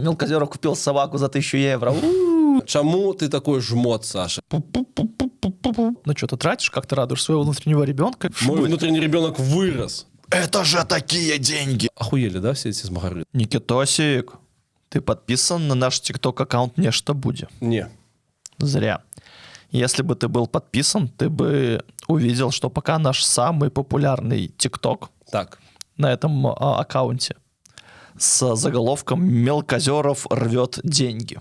Мелкозеров купил собаку за 1000 евро. Чему ты такой жмот, Саша? Ну что, ты тратишь, как ты радуешь своего внутреннего ребенка? Мой внутренний ребенок вырос. Это же такие деньги! Охуели, да, все эти смагары? Никитосик, ты подписан на наш ТикТок-аккаунт «Нечто Буди»? Не. Зря. Если бы ты был подписан, ты бы увидел, что пока наш самый популярный ТикТок Так. на этом аккаунте с заголовком «Мелкозеров рвет деньги».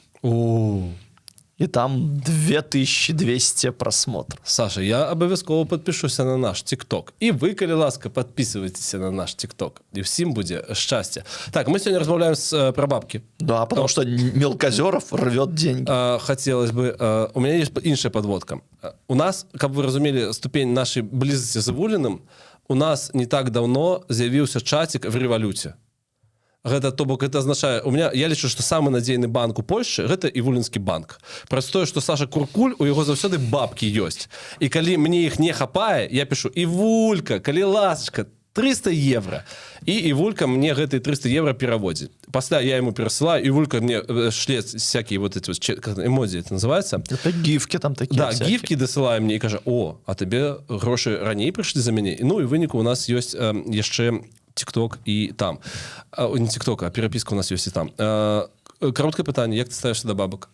И там 2200 просмотров. Саша, я обов'язково підпишуся на наш TikTok. І ви, коли ласка, підписуйтеся на наш TikTok. І всім буде щастя. Так, ми сьогодні розмовляємо про бабки. Да, потому что Мелкозеров рвет деньги. Хотелось бы... У меня есть иншая подводка. У нас, как вы разумели, ступень нашей близости с Ивулиным, у нас не так давно з'явився чатик в Революте. Гэта, то бок, это означает, я лічу, што самы надзейны банк у Польшчы гэта Івулінскі банк. Праз тое, што Саша Куркуль, у яго заўсёды бабкі ёсць. І калі мне іх не хапае, я пишу: Івулька, калі ласачка, 300 евро. І Івулька мне гэтые 300 евро пераводзіць. Пасля я ему перасылаю, Івулька мне шлет всякие вот эти вот эмодзи, это называется. Это гифки там такие. Да, всякие. гифки дасылае мне і кажа: о, а табе грошы раней прыйшлі за мяне. Ну і выніку у нас ёсць яшчэ ТикТок и там. Не ТикТок, а переписка у нас есть и там. Короткое питание. Как ты ставишься до бабок?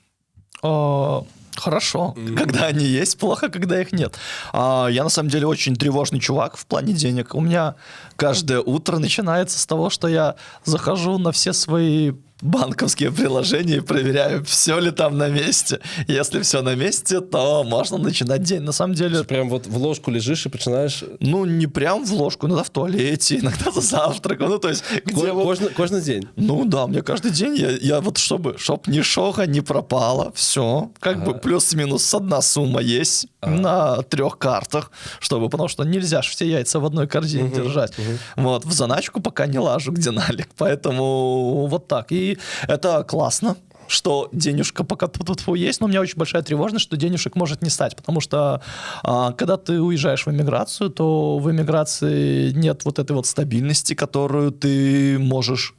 Хорошо. Когда они есть, плохо, когда их нет. Я на самом деле очень тревожный чувак в плане денег. У меня каждое утро начинается с того, что я захожу на все свои банковские приложения и проверяю, все ли там на месте. Если все на месте, то можно начинать день. На самом деле... Ты прям вот в ложку лежишь и начинаешь... Ну, не прям в ложку, иногда в туалете, иногда за завтраком. Ну, то есть... Каждый день? Ну, да, мне каждый день, я вот чтоб ни шога не пропало, все. Как бы плюс-минус одна сумма есть на 3 картах, потому что нельзя же все яйца в одной корзине держать. Вот, в заначку пока не лажу, где налик. Поэтому вот так. И это классно, что денежка пока есть, но у меня очень большая тревожность, что денежек может не стать, потому что когда ты уезжаешь в эмиграцию, то в эмиграции нет вот этой вот стабильности, которую ты можешь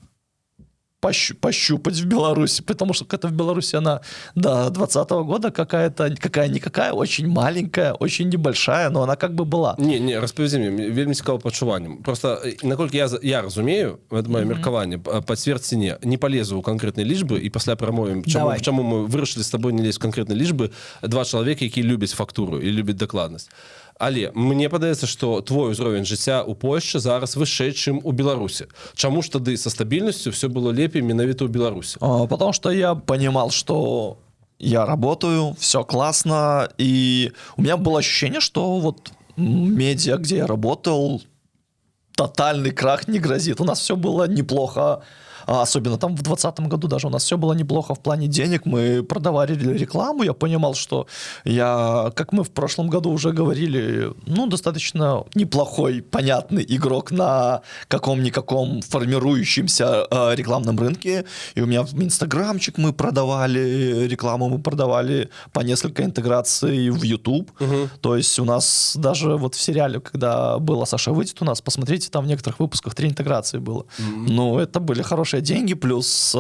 пощупать в Беларуси, потому что какая-то в Беларуси она до 2020 года какая-никакая, очень маленькая, очень небольшая, но она как бы была. Не, розповіді мені, вельми цікаво почуванням. Просто, наскільки я розумію, це моє міркування, підтвердь не полезу у конкретні лічби, і після промовимо, чому ми вирішили з тобою не лізти в конкретні лічби, 2 чоловіки, які люблять фактуру і люблять докладність. Але мне падаецца, што твой узровень жыцця ў Польшчы зараз вышэй, чым у Беларусі. Чаму ж тады са стабільнасцю все было лепей менавіта ў Беларусі? Потому что я понимал, что я работаю, все классно, и у меня было ощущение, что вот медиа, где я работал, тотальный крах не грозит. У нас все было неплохо. Особенно там в 2020 году даже у нас все было неплохо в плане денег. Мы продавали рекламу. Я понимал, что как мы в прошлом году уже говорили, достаточно неплохой, понятный игрок на каком-никаком формирующемся рекламном рынке. И у меня в Инстаграмчик мы продавали рекламу, мы продавали по несколько интеграций в YouTube. То есть у нас даже вот в сериале, когда было «Саша выйдет» у нас, посмотрите, там в некоторых выпусках 3 интеграции было. Это были хорошие деньги, плюс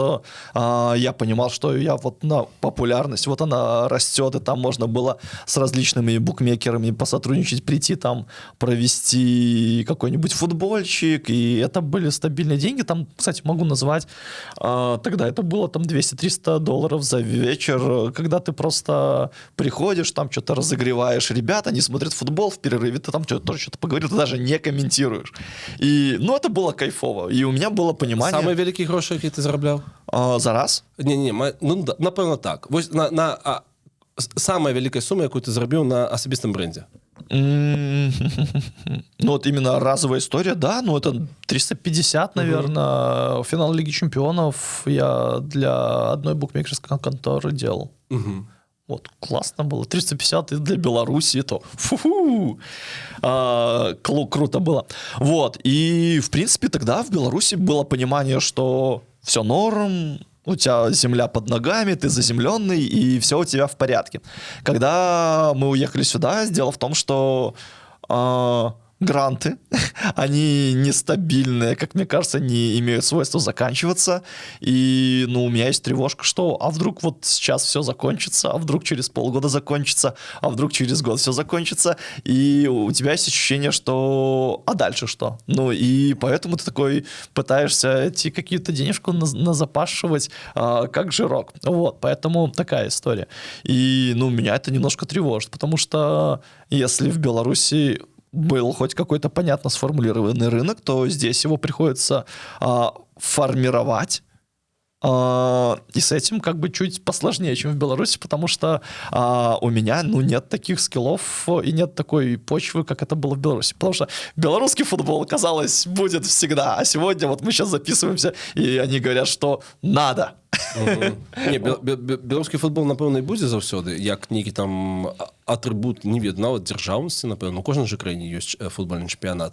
я понимал, что я вот на популярность, вот она растет, и там можно было с различными букмекерами посотрудничать, прийти там, провести какой-нибудь футбольчик, и это были стабильные деньги. Там, кстати, могу назвать, тогда это было там $200-300 за вечер, когда ты просто приходишь, там что-то разогреваешь ребят, они смотрят футбол в перерыве, ты там что-то поговорил, ты даже не комментируешь. И, это было кайфово, и у меня было понимание... Самые великие гроші, які ти заробляв? За раз? Напевно так. Самая великая сумма, яку ти заробив на особистому бренді? Вот именно разовая история, да, это 350, наверное. Финал Лиги Чемпионов я для одной букмекерской конторы делал. Вот, классно было. 350 для Беларуси, то круто было. Вот, и, в принципе, тогда в Беларуси было понимание, что все норм, у тебя земля под ногами, ты заземленный, и все у тебя в порядке. Когда мы уехали сюда, дело в том, что гранты, они нестабильные, как мне кажется, не имеют свойства заканчиваться, и, ну, у меня есть тревожка, что, а вдруг вот сейчас все закончится, а вдруг через полгода закончится, а вдруг через год все закончится, и у тебя есть ощущение, что, а дальше что? Ну, и поэтому ты такой пытаешься эти какие-то денежку назапашивать, как жирок, вот, поэтому такая история, и, ну, меня это немножко тревожит, потому что если в Беларуси был хоть какой-то понятно сформулированный рынок, то здесь его приходится формировать. И с этим как бы чуть посложнее, чем в Беларуси, потому что у меня, ну, нет таких скиллов и нет такой почвы, как это было в Беларуси. Потому что белорусский футбол, казалось, будет всегда, а сегодня вот мы сейчас записываемся, и они говорят, что надо. Не, беларускі футбол, напэўна, і будзе заўсёды як нейкі там атрыбут, не ведаю, нават дзяржаўнасці, напэўна, у кожнай жа краіне ёсць футбольны чэмпіянат.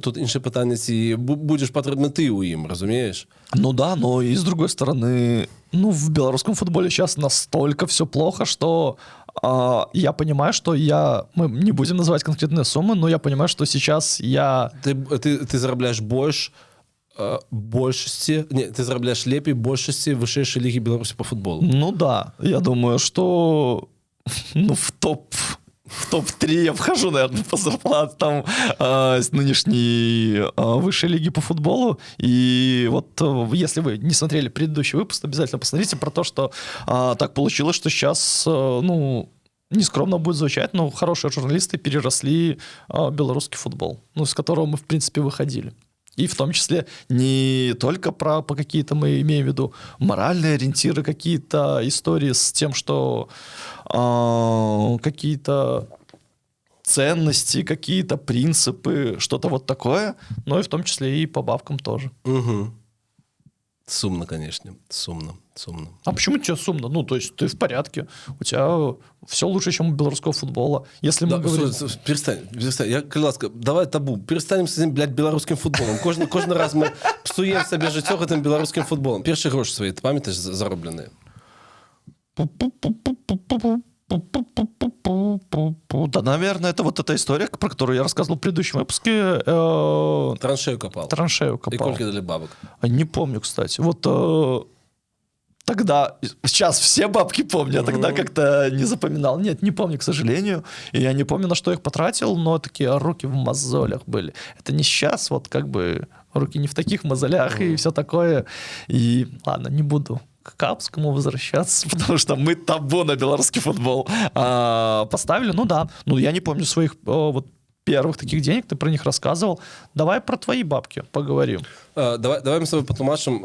Тут іншае пытанне, ці будзеш патрэбны ты ў ім, разумееш? Ну да, но и с другой стороны, ну, в белорусском футболе сейчас настолько все плохо, что я понимаю, что мы не будем называть конкретные суммы, но я понимаю, что сейчас Ты зарабляешь больше большасці, не, ты зарабляешь лепей большасці вышэйшай лігі Беларусі по футболу. Ну да, я думаю, что ну, в топ-3 я вхожу, наверное, по зарплатам с нынешней высшей лиги по футболу. И вот если вы не смотрели предыдущий выпуск, обязательно посмотрите про то, что так получилось, что сейчас, ну, нескромно будет звучать, но хорошие журналисты переросли белорусский футбол, ну, с которого мы, в принципе, выходили. И в том числе не только по какие-то, мы имеем в виду, моральные ориентиры, какие-то истории с тем, что какие-то ценности, какие-то принципы, что-то вот такое, но и в том числе и по бабкам тоже. Угу. Сумно, конечно, сумно. А почему тебе сумно? Ну, то есть ты в порядке, у тебя все лучше, чем у белорусского футбола. Если мы говорим... Перестань. Я, ласка, давай табу. Перестанем с этим, блядь, белорусским футболом. Кожный раз мы псуем себе життя этим белорусским футболом. Першие гроши свои, ты памятаешь, заробленные? Да, наверное, это вот эта история, про которую я рассказывал в предыдущем выпуске. Траншею копал. И сколько дали бабок? Не помню, кстати. Вот тогда, сейчас все бабки помню, а тогда как-то не запоминал. Нет, не помню, к сожалению. И я не помню, на что их потратил, но такие руки в мозолях были. Это не сейчас, вот как бы руки не в таких мозолях и все такое. И ладно, не буду к Капскому возвращаться, потому что мы табу на белорусский футбол поставили. Ну да, ну я не помню своих вот первых таких денег, ты про них рассказывал. Давай про твои бабки поговорим. Давай мы с тобой патлумачым,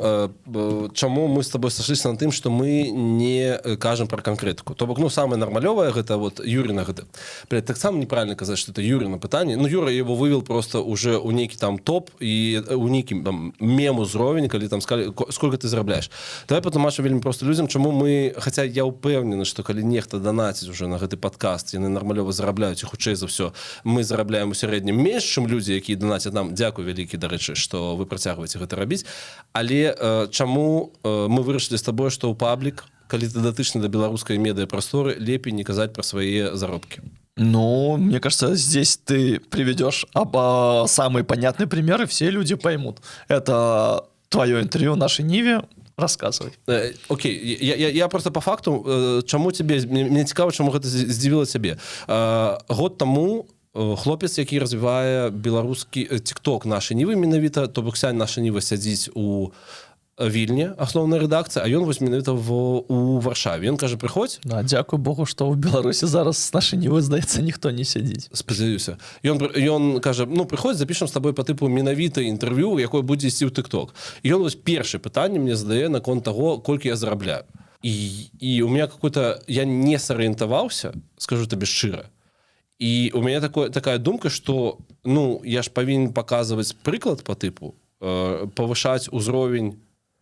чаму мы с тобой сошліся на тым, што мы не кажам про канкрэтыку. То бок, ну, самае нармалёвае гэта вот Юрина гэта. Блядь, так сам неправильно казаць, што это Юрина пытанне. Ну, Юра его вывел просто уже у нейкі там топ і у нейкі там мем узровень, калі там сказали, сколько ты зарабляешь. Давай патлумачым вельмі просто людзям, чаму мы, хаця я ўпэўнены, што калі нехта данаціць уже на гэты падкаст, яны нармалёва зарабляюць і хутчэй за ўсё, мы зарабляем у сярэднім менш, чым людзі, якія данацяць нам. Дзякуй вялікі, дарэчы, што вы працягваеце гэта рабіць, але чаму мы вырашылі з табой, што ў паблік, калі ты датычны да беларускай медыяпрасторы, лепей не казаць пра свае заробкі? Ну, мне кажется, здесь ты приведешь самые понятные примеры, все люди поймут. Это твое интервью в нашей Ниве. Рассказывай. Окей, я просто по факту, чаму тебе, мне цікава, чаму гэта здзівіла цябе. Год таму хлопец, які развівае беларускі тикток нашай Нівы менавіта, то бок сянь наша Ніва сядзіць у Вільні, асноўная рэдакцыя, а ён вось менавіта у Варшаве. Ён кажа, прыходзь. Да, дзякуй Богу, што ў Беларусі зараз з нашай Нівы, здаецца, ніхто не сядзіць. Спадзяюся. Ён кажа, ну, прыходзь, запішам з табой па тыпу менавіта інтэрв'ю, якое будзе ісці ў тыкток. І ён вось першае пытанне мне задае наконт таго, колькі я зарабляю. І у меня какой-то... Я не сарыентаваўся, скажу табе шчыра. І у меня такая думка, што, ну, я ж павінен паказваць прыклад па тыпу, павышаць узровень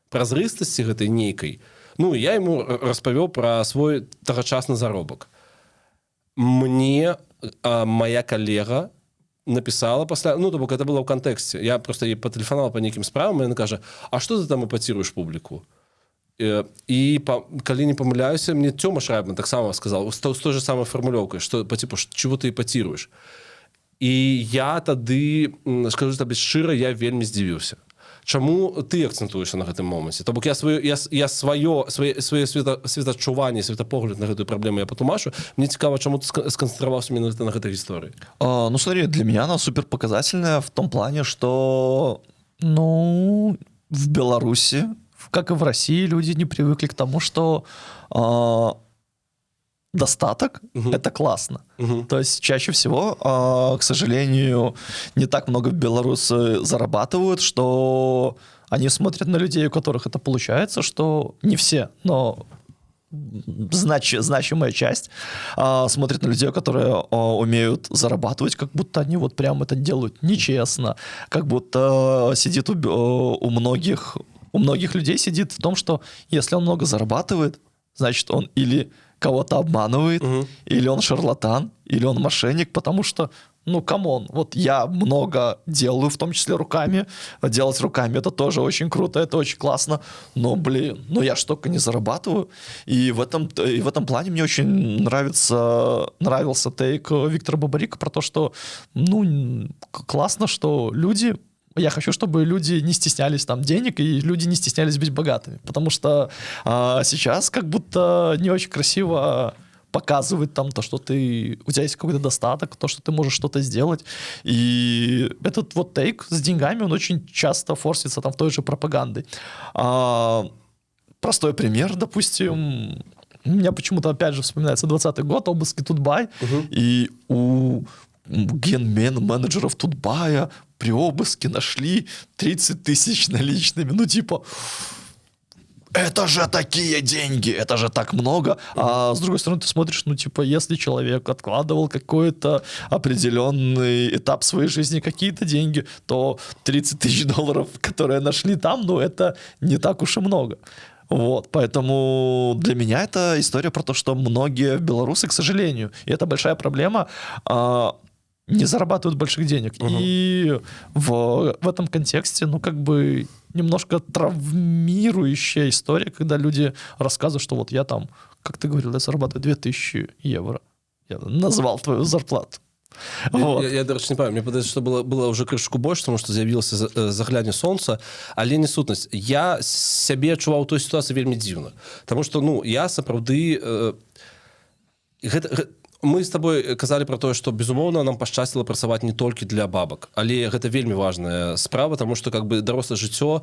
празрыстасці гэтай нейкай. Ну, я ему распавёў пра свой тагачасны заробак. Мне моя калега написала пасля... Ну, то бок, это было ў кантэксце. Я просто ей патэлефанаваў па нейкім справам, і яна кажа, а што ты там эпаціруеш публіку? И калі не помыляюся, мне Тёма Шрайбман таксама сказал с той же самой формулёўкой, что по типу, чего ты эпатируешь. І я тады, скажу табе шчыра, я вельмі здзівіўся. Чаму ты акцэнтуешся на гэтым моманце? То бок я свае светадчуванне, светапогляд на гэтую праблему я патлумачу. Мне цікава, чаму ты сканцэнтраваўся менавіта на гэтай гісторыі. Ну, смотри, для меня она супер показательная в том плане, что, ну, в Беларуси, как и в России, люди не привыкли к тому, что достаток это классно. То есть чаще всего, к сожалению, не так много белорусы зарабатывают, что они смотрят на людей, у которых это получается, что не все, но значимая часть смотрит на людей, которые умеют зарабатывать, как будто они вот прям это делают нечестно, как будто сидит у многих людей сидит в том, что если он много зарабатывает, значит он или кого-то обманывает, или он шарлатан, или он мошенник, потому что, ну, камон, вот я много делаю, в том числе руками, делать руками это тоже очень круто, это очень классно, но, блин, ну я ж только не зарабатываю, и в этом плане мне очень нравился тейк Виктора Бабарика про то, что, ну, классно, что люди... Я хочу, чтобы люди не стеснялись там денег, и люди не стеснялись быть богатыми. Потому что сейчас как будто не очень красиво показывать там то, что у тебя есть какой-то достаток, то, что ты можешь что-то сделать. И этот вот тейк с деньгами, он очень часто форсится там в той же пропагандой. Простой пример, допустим, у меня почему-то опять же вспоминается 2020 год, обыски Тутбай, и у менеджеров Тутбая при обыске нашли 30 тысяч наличными. Ну, типа, это же такие деньги, это же так много. А с другой стороны, ты смотришь, ну, типа, если человек откладывал какой-то определенный этап своей жизни, какие-то деньги, то 30 тысяч долларов, которые нашли там, ну, это не так уж и много. Вот, поэтому для меня это история про то, что многие белорусы, к сожалению, и это большая проблема, не зарабатывают больших денег. И в этом контексте, ну, как бы немножко травмирующая история, когда люди рассказывают, что вот я там, как ты говорил, я зарабатываю 2000 евро. Я назвал твою зарплату. Вот. Я до речі, не пам'ятаю, мені падається, що було вже крышку больше, тому що з'явилося заглядання сонця, але не сутнасць. Я сябе адчуваў у той сітуацыі вельмі дзіўна. Тому што, ну, я сапраўды... Мы з табой казалі пра тое, што, безумоўна, нам пашчасціла працаваць не толькі для бабак, але гэта вельмі важная справа, таму што, как бы, дарослае жыццё,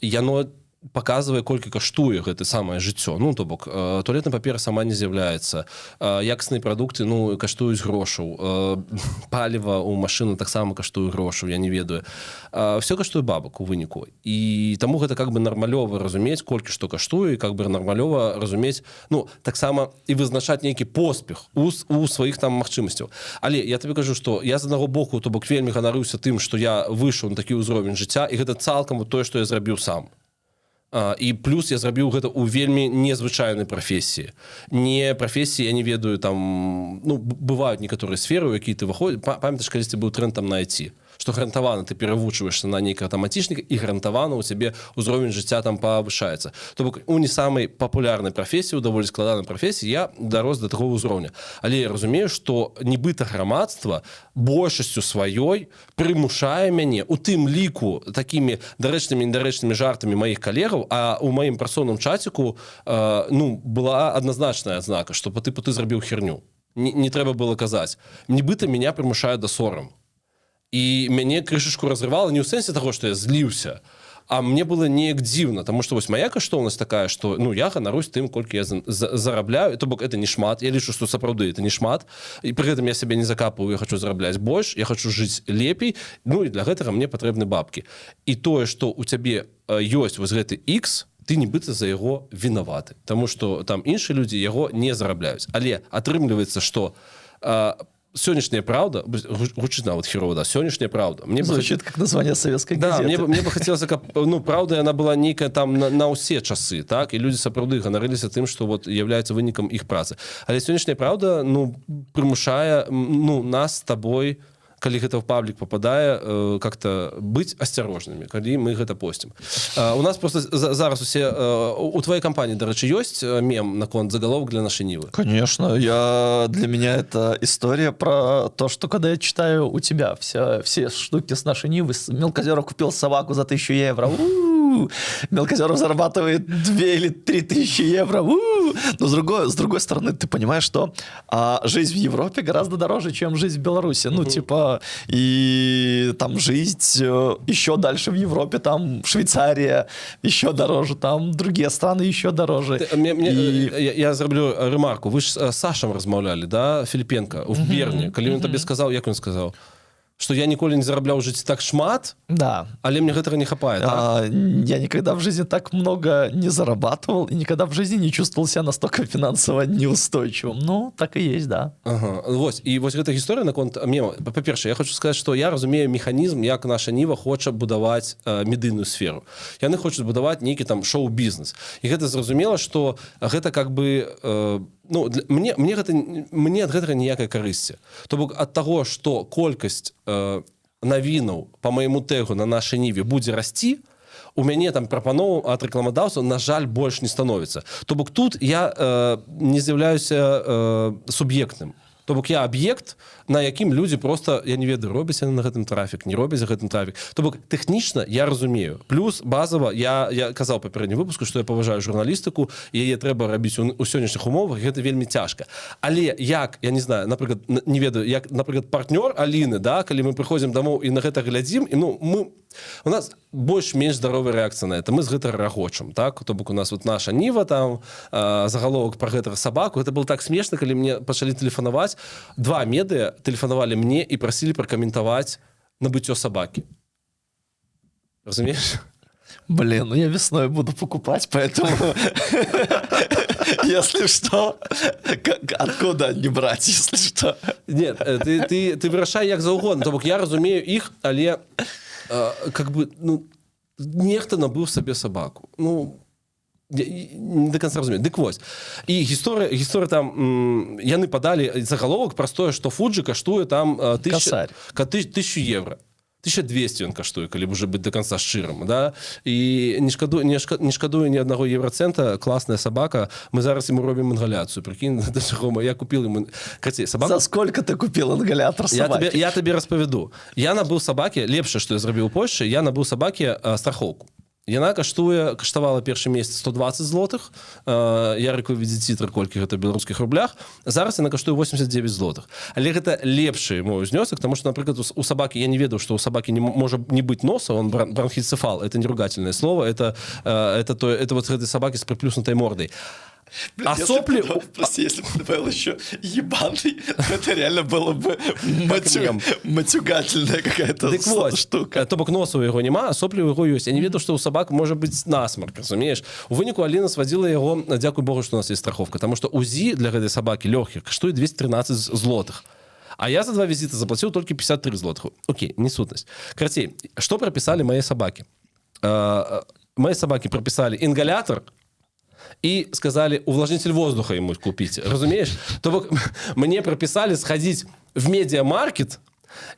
яно показывае, колькі каштуе гэта самае жыццё. Ну, то бок, туалетная папера сама не з'яўляецца. Якасныя прадукты, ну, каштуюць грошаў. Паліва ў машыну таксама каштуе грошаў, я не ведаю. Всё каштуе бабак у выніку. І таму гэта как бы нармалёва разумець, колькі што каштуе, і как бы нармалёва разумець, ну, таксама і вызначаць нейкі поспех у сваіх там магчымасцяў. Але я табе кажу, што я з аднаго боку, то бок, вельмі ганарыўся тым, што я выйшаў на такі ўзровень жыцця, і гэта цалкам тое, што я зрабіў сам. І плюс я зрабіў гэта ў вельмі незвычайнай прафесіі. Не прафесіі, я не ведаю, там, ну, бываюць некаторыя сферы, у якія ты выходзіш. Памятаеш, калісьці быў тренд там на IT, што гарантавана ты перавучваешся на нейкага там айтишніка, і гарантавана у цябе ўзровень жыцця там павышаецца. То бок, у не самай папулярнай прафесіі, у даволі складанай прафесіі я дарос да такого ўзроўня. Але я разумею, што нібыта грамадства большасцю сваёй прымушае мяне, у тым ліку такімі дарэчнымі і недарэчнымі жартамі маіх калегаў, а ў маім працоўным чаціку ну, была адназначная адзнака, што ты зрабіў херню. Не трэба было казаць. Нібыта меня прымушае да сорам. І мяне крышачку разрывала не ў сэнсе таго, што я зліўся, а мне было неяк дзіўна, таму што вось моя каштоўнасць такая, што, ну, я ганарусь тым, колькі я зарабляю, то бок это не шмат, я лічу, што сапраўды это не шмат, і пры гэтым я сябе не закапываю, я хочу зарабляць больш, я хочу жыць лепей, ну, і для гэтага мне патрэбны бабкі. І тое, што у цябе ёсць вось гэты X, ты нібыта за яго вінаваты, таму што там іншыя людзі яго не зарабляюць. Але атрымліваецца, што сённяшняя правда, гучыць нават херова, да, сённяшняя правда. Мне звучит как название советской газеты. Да, мне бы хацелася, каб, ну, правда, яна была нейкая там на ўсе часы, так, і людзі сапраўды ганарыліся тым, што вот являецца вынікам іх працы. Але сённяшняя правда, ну, прымушае, ну, нас з табой калі гэта ў паблік попадае, как-то быць асцярожнымі, калі мы гэта постим. У нас просто зараз усе у твоей компании, дарэчы, ёсць мем наконт заголовок для нашей Нивы? Конечно, для меня это история про то, что когда я читаю у тебя все штуки с нашей Нивы, Мелкозеров купил собаку за 1000 евро, Мелкозеров зарабатывает 2 или 3 тысячи евро, но с другой стороны, ты понимаешь, что жизнь в Европе гораздо дороже, чем жизнь в Беларуси, ну, типа, и там жизнь еще дальше в Европе, там Швейцария еще дороже, там другие страны еще дороже. Я зроблю ремарку. Вы ж с Сашем размаўлялі, да, Філіпенка, в Берні. Калі ён табе сказаў, як ён сказаў? Что я ніколі не зарабляў у жыцці так шмат, да. Але мне гэтага не хапае. Я никогда в жизни так много не зарабатывал и никогда в жизни не чувствовал себя настолько финансово неустойчивым. Ну, так и есть, да. Ага. І вось гэта гісторыя наконт мема. Па-перше, я хочу сказаць, што я разумею механізм, як наша Ніва хоча будаваць медыйную сферу. Яны хочуць будаваць нейкі там шоу-бізнес. І гэта зразумела, што гэта как бы... Ну, мне ад гэтага ніякай карысці. То бок ад таго, што колькасць навінаў па майму тегу на нашай Ніве будзе расці, у мяне там прапановаў ад рэкламадаўцаў, на жаль, больш не становіцца. То бок тут я не з'яўляюся суб'ектным. То бок я аб'ект, на якім людзі просто, я не ведаю, робяць яны на гэтым трафік, не робяць за гэтым трафік. То бок тэхнічна я разумею. Плюс базава, я казаў па папярэднім выпуску, што я паважаю журналістыку, і яе трэба рабіць у сённяшніх умовах, гэта вельмі цяжка. Але як, я не знаю, напрыклад, не ведаю, як, напрыклад, партнёр Аліны, да, калі мы прыходзім дамоў і на гэта глядзім, і ну, у нас больш-менш здаровая рэакцыя на это. Мы з гэтага рагочам, так? То бок у нас вот наша Ніва, там, загаловак пра гэтага сабаку. Гэта было так смешна, калі мне пачалі тэлефанаваць. 2 медыа тэлефанавалі мне і прасілі пракаментаваць набыццё сабакі. Разумееш? Блин, ну я весной буду покупать, поэтому если что, откуда не брать, если что? Нет, ты вырашай як заўгодна. То бок я разумею іх, але как бы, ну, нехта набыў сабе сабаку. Ну, не до конца разумею. Дык вось. І гісторыя там, яны падалі загаловак праз тое, што Фуджи каштуе там 1000 евро. 1200 ён каштуе, калі б уже быць до конца шчырым, да? І не шкадуе ні аднаго еврацэнта, класная сабака. Мы зараз ему робім інгаляцыю. Прикинь, я купил ему... Собаку... За сколько ты купил ингалятор собаки? Я тебе распавяду. Я набыў сабакі, лепшае, што я зрабіў у Польшчы, я набыў сабакі страхоўку. Яна каштавала першы месяц 120 злотых. Я рэквізіцытр, колькі гэта беларускіх рублях. Зараз яна каштуе 89 злотых. Але гэта лепшы мой узнёсак, таму што, напрыклад, у сабакі, я не ведаў, што у сабакі не можа не быць носа, он бронхіцефал. Это не ругательное слово, это вот гэтай сабакі з прыплюснутай мордай. Блин, а сопли... Прости, если бы добавил еще ебаный, это реально было бы матюгательная какая-то штука. То бок носа у яго няма, а соплі у яго ёсць. Я не ведаў, што у сабак можа быць насмарк, разумееш? У выніку Аліна свадзіла яго, дзякуй Богу, што у нас ёсць страховка, таму што УЗІ для гэтай сабакі лёгкіх каштуе 213 злотых. А я за 2 візіты заплаціў толькі 53 злотых. Окей, не сутнасць. Карацей, што прапісалі мае сабакі? Мае сабакі прапісалі інгалятор, и сказали, увлажнитель воздуха ему купите. Разумеешь? То бок мне прописали сходить в медиамаркет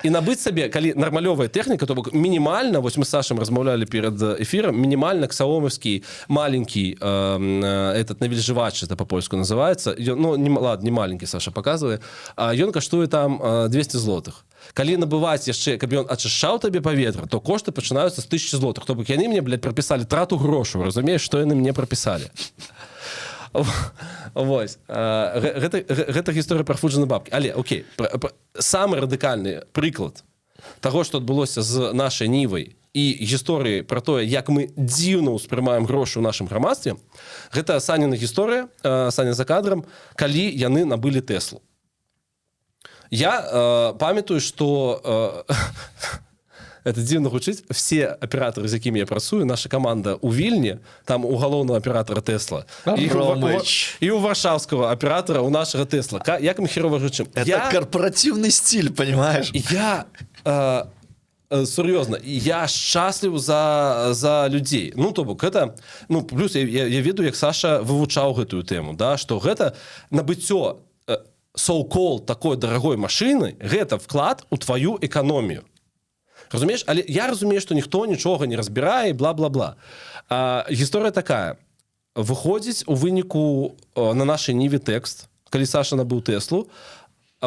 и набыць сабе, калі нармалёвая тэхніка, то бок мінімальна, вось мы з Сашем размаўлялі перад эфірам, мінімальна ксаомовскі маленький этот навільжывач, это по-польску называется. Ну, ладно, не маленький, Саша показывае. Ён каштуе там 200 злотых. Калі набываць яшчэ, каб ён ачышчаў табе паветра, то кошты пачынаюцца з 1000 злотых. То бок яны мне, блядь, прапісалі трату грошаў. Разумееш, што яны мне прапісалі? Вось. Гэта гісторыя пра Фуджи на бабкі. Але, окей, самы радыкальны прыклад таго, што адбылося з нашай Нівай і гісторыі пра тое, як мы дзіўна ўспрымаем грошы ў нашым грамадстве, гэта Саніна гісторыя, Саня за кадрам, калі яны набылі Тэслу. Я памятаю, што это дзіўна гучыць, все аператоры, з якімі я працую, наша каманда у Вільні, там у галоўнага аператора Тэсла, і у варшаўскага аператора у нашага Тэсла. Як мы херова гучым? Это корпоративный стиль, понимаешь? Я... Сур'ёзна, я шчасліў за людзей. Ну, то бок, гэта... Ну, плюс я ведаю, як Саша вывучаў гэтую тэму, да, што гэта набыццё so-called такой дорогой машины гэта вклад у твою эканомію. Разумееш, але я разумею, што ніхто нічога не разбірае, бла-бла-бла. Гісторыя такая. Выходзіць у выніку на нашай ніве тэкст, калі Саша набыў Тэслу,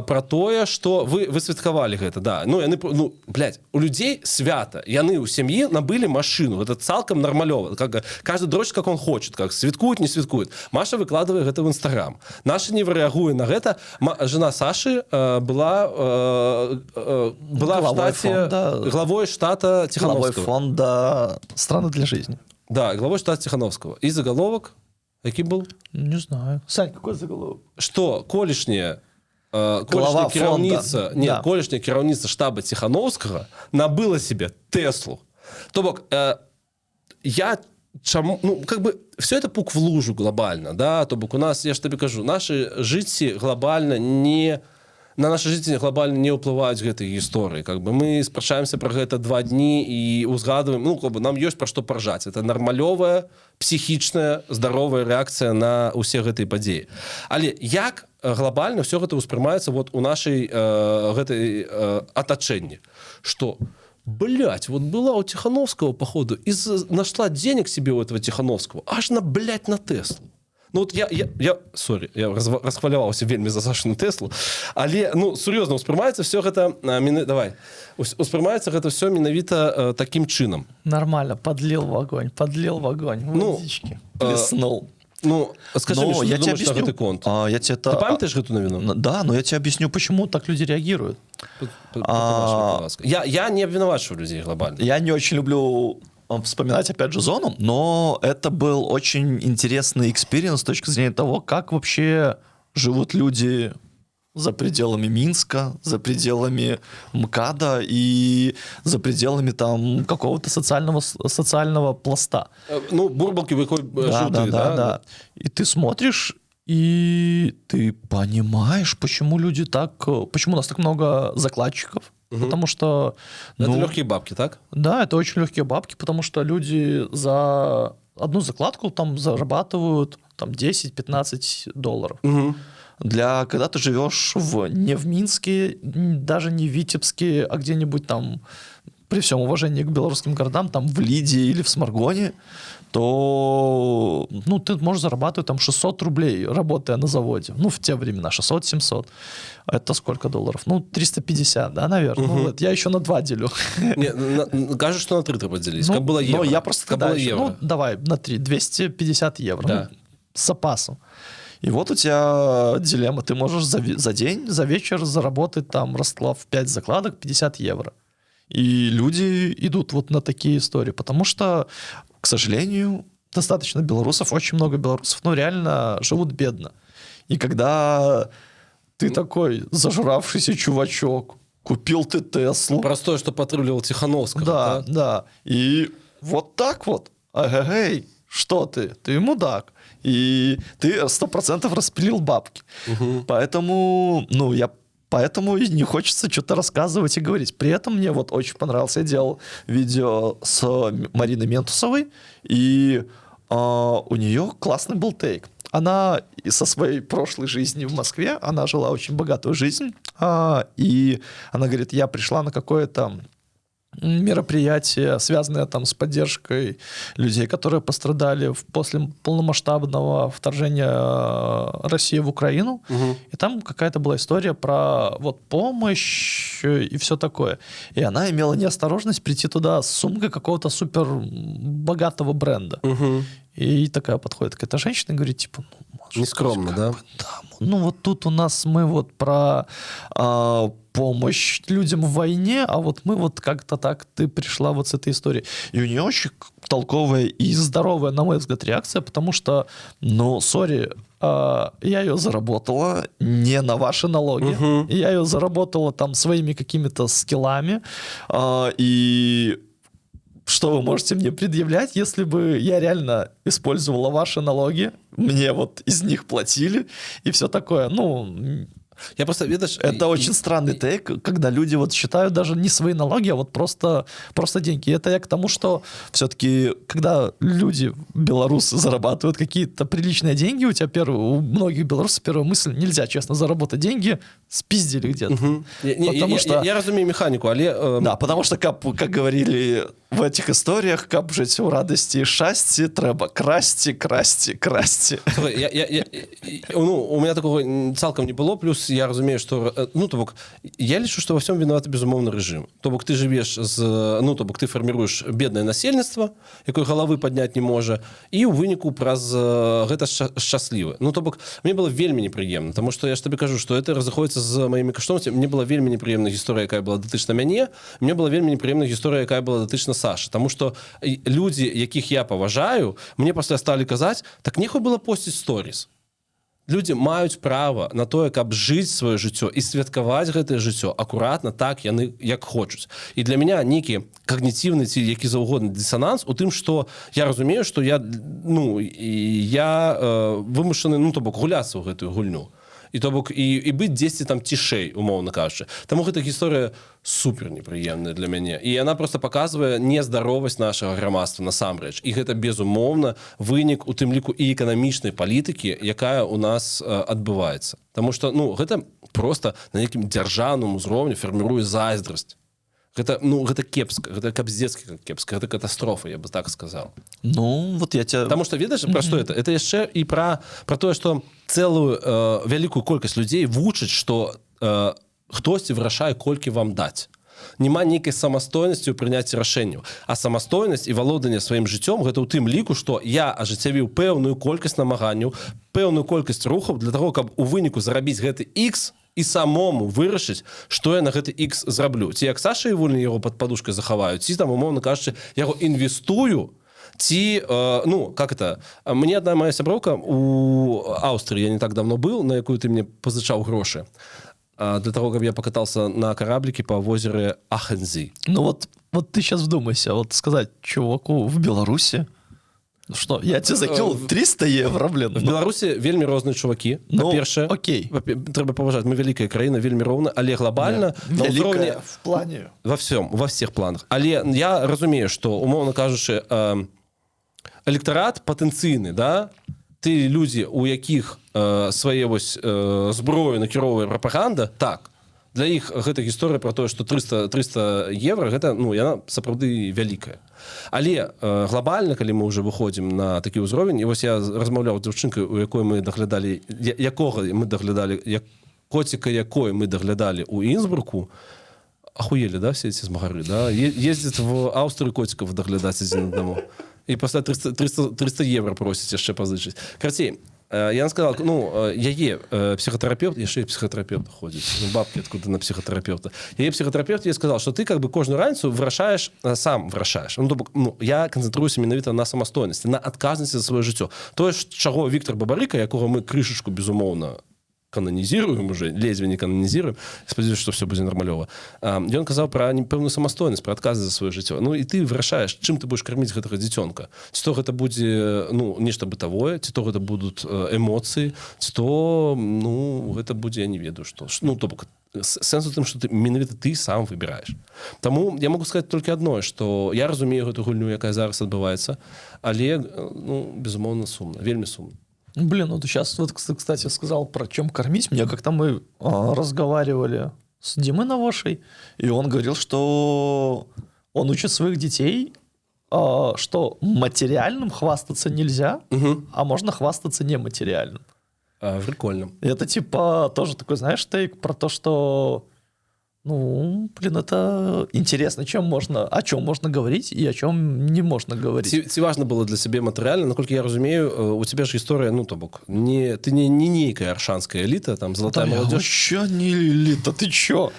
про тое, што вы святкавалі гэта, да. Ну, яны, блядь, у людзей свята. Яны ў сям'і набылі машыну. Это цалкам нармалёва. Каждый дрочит, как он хочет. Как святкует, не святкует. Маша выкладывае гэта в Инстаграм. Наша не реагуе на гэта. Жена Саши была в штате... Главой штата Тихановского. Главой фонда «Страны для жизни». Да, главой штата Тихановского. И заголовок... Какий был? Не знаю. Сань, какой заголовок? Что колішняя кіраўніца, да. Колішняя кіраўніца штаба Тихановскага набыла себе Теслу. То бок, все это пук в лужу глобально, да, то бок у нас, я ж табе кажу, наши жыцці глобально не... На наши жыцці глобально не ўплываюць гэтыя гісторыі. Мы спрачаемся про гэта 2 дні і узгадываем, нам ёсць пра што паржаць. Это нармалёвая, псіхічная, здаровая рэакцыя на ўсе гэтыя падзеі. Але як глобально все гэта ўспрымаецца вот у нашай гэтай атачэнні? Што, блядь, вот была у Тихановского, походу, и нашла денег себе у этого Тихановского, аж на, блядь, на Теслу. Ну, вот я расхваляваўся вельмі за Сашину Теслу, але, сур'ёзна, успрымаецца все гэта... Успрымаецца гэта все менавіта таким чынам. Нормально, подлил в огонь, водички, плеснул. Скажи мне, что ты думаешь на гэты конт? Ты памятаешь гэту навіну? Да, но я тебе объясню, почему так люди реагируют. Я не обвинувачиваю людей глобально. Я не очень люблю... вспоминать опять же зону, но это был очень интересный экспириенс с точки зрения того, как вообще живут люди за пределами Минска, за пределами МКАДа и за пределами там какого-то социального пласта. Бурбалки выходят желтые, да. И ты смотришь, и ты понимаешь, почему у нас так много закладчиков. Потому что... Это легкие бабки, так? Да, это очень легкие бабки, потому что люди за одну закладку там зарабатывают там, $10-15. Когда ты живешь не в Минске, даже не в Витебске, а где-нибудь там, при всем уважении к белорусским городам, там в Лиде или в Сморгоне, то ты можешь зарабатывать там 600 рублей, работая на заводе. В те времена 600-700. Это сколько долларов? 350, да, наверное. Я еще на 2 делю. Кажется, что на 3 ты поделись. Как было евро. Я просто когда еще, давай на 3, 250 евро. Да. С запасом. И вот у тебя дилемма. Ты можешь за день, за вечер заработать там, расклав 5 закладок, 50 евро. И люди идут вот на такие истории, потому что, к сожалению, достаточно белорусов, очень много белорусов, реально живут бедно. И когда ты такой зажравшийся чувачок, купил ты Теслу. Простое, что потребовал Тихановского. Да. И вот так вот. Эй, что ты? Ты мудак. И ты 100% распилил бабки. Поэтому, Поэтому и не хочется что-то рассказывать и говорить. При этом мне вот очень понравился. Я делал видео с Мариной Ментусовой, и у нее классный был тейк. Она со своей прошлой жизни в Москве, она жила очень богатую жизнь, и она говорит, я пришла на какое-то мероприятия, связанные там с поддержкой людей, которые пострадали после полномасштабного вторжения России в Украину. И там какая-то была история про помощь и все такое. И она имела неосторожность прийти туда с сумкой какого-то супер богатого бренда. И такая подходит какая-то женщина и говорит, типа, нескромно, да? Да. Вот тут у нас мы про помощь людям в войне, а вот мы как-то так, ты пришла с этой историей. И у нее очень толковая и здоровая, на мой взгляд, реакция, потому что, сори, я ее заработала не на ваши налоги, я ее заработала там своими какими-то скиллами, и что вы можете мне предъявлять, если бы я реально использовала ваши налоги, мне из них платили и все такое. Я просто, видишь... Это очень странный тейк, когда люди вот считают даже не свои налоги, а вот просто деньги. И это я к тому, что все-таки, когда люди, белорусы, зарабатывают какие-то приличные деньги, у многих белорусов первая мысль: нельзя честно заработать деньги, спиздили где-то. Угу. Я разумею механику, але... Да, потому что, как говорили в этих историях, каб жить у радости и счастья, треба красти. У меня такого цалком не было, плюс я разумею, что, то бок, я лічу, что во всем виноват, безумоўно, режим. То бок, ты живешь то бок, ты формируешь бедное насельніцтва, якое головы поднять не можа, и у выніку праз гэта счастлівы. То бок, мне было вельмі неприемно, потому что я ж тебе кажу, что это разыходится з моими каштоўнасцямі. Мне была вельмі неприемная гісторыя, якая была датычна мяне, мне была вельмі неприемная гісторыя, якая была датычна Сашы, потому что люди, якіх я паважаю, мне пасля сталі казаць: так нехуй было посціць сторіс. Люди маюць права на тое, каб жыць сваё жыццё і святкаваць гэтае жыццё акуратна, так яны як хочуць. І для меня нейкі когнітивны ці які заўгодны дысананс у тым, што я разумею, што я вымушаны, то бок, гуляцца ў гэтую гульню. І то бок і быць дзесьці там цішэй, умоўна кажучы. Таму гэта гісторыя супер непрыемная для мяне. І яна просто паказвае нездаровасць нашага грамадства насамрэч. І гэта безумоўна вынік у тым ліку і эканамічнай палітыкі, якая у нас адбываецца. Таму што гэта просто на нейкім дзяржаўным узроўні фарміруе зайздрасць. Гэта кепска, гэта капздецкі кепска, гэта катастрофа, я бы так сказал. Вот я тебя... Потому что, ведаеш, пра што это? Это яшчэ і пра тое, што цэлую вялікую колькасць людзей вучаць, што хтосьці вырашае, колькі вам даць. Няма нейкай самастойнасці ў прыняцці рашэнняў. А самастойнасць і валоданне сваім жыццём гэта ў тым ліку, што я ажыццявіў пэўную колькасць намаганняў, пэўную колькасць рухаў для таго, каб у выніку зарабіць гэты X і самому вырашыць, што я на гэты X зраблю. Ці як Саша Івульны яго пад падушкай захаваю, ці там, умоўна кажучы, яго інвестую, ці, мне одна моя сяброўка у Аўстрыі, я не так давно был, на якую ты мне пазычаў грошы, для того, каб я покатался на кораблике по возеру Ахензи. Вот ты сейчас вдумайся, вот сказать чуваку в Беларуси, что, я тебе закинул 300 евро, блин. В Беларусі вельмі розныя чувакі. Па-першае, трэба паважаць, мы вялікая краіна, вельмі роўна, але глобальна... Вялікая в плане... Ва всех планах. Але я разумею, што, умоўна кажучы, электарат патэнцыйны, да? Ты людзі, у якіх свае зброю накіроўвае прапаганда, так, для іх гэта гісторыя пра тое, што 300 евро, гэта, яна сапраўды вялікая. Але глобальна, калі мы ўжо выходзім на такі ўзровень, і вось я размаўляў з дзяўчынкай, у якой мы даглядалі, коціка якой мы даглядалі ў Інсбруку, ахуелі, да, все эти змагары, да, ездзяць в Аўстрыю коцікаў даглядаць адзін аднаму. І пасля 300 евро просіць яшчэ пазычыць. Карацей, я сказал, яе психотерапевт, яшчэ і психотерапевт ходзіць, бабкі откуда на психотерапевта. Яе психотерапевт ей сказал, что ты как бы кожную раніцу сам вырашаеш. Я канцэнтруюся менавіта на самастойнасці, на адказнасці за сваё жыццё. Тое, чаго Віктор Бабарыка, якога мы крышачку, безумоўна, канонизируем уже, лезвие не канонизируем, спадзяюся, что все будзе нармалёва. Ён казаў пра пэўную самастойнасць, пра адказы за сваё жыццё. І ты вырашаеш, чым ты будешь карміць гэтага дзіцёнка. Ці то гэта будзе нешта бытавое, ці то гэта будуць эмоцыі, ці то гэта будзе, я не ведаю, што. То бок сэнс у тым, што менавіта ты сам выбіраеш. Таму я могу сказаць толькі адно, што я разумею гэту гульню, якая зараз адбываецца, але безумоўна сумна, вельмі сумна. Блин, ты сейчас, кстати, сказал про чем кормить. Мне как-то мы разговаривали с Димой Навошей, и он говорил, что он учит своих детей, что материальным хвастаться нельзя, а можно хвастаться нематериальным. Прикольно. Это типа тоже такой, знаешь, тейк про то, что это интересно, о чем можно говорить и о чем не можно говорить. Ці важно было для себе материально, наколькі я разумею, у тебя же история, то бок, ты не нейкая аршанская элита, там, золотая молодежь. Я вообще не элита, ты чё?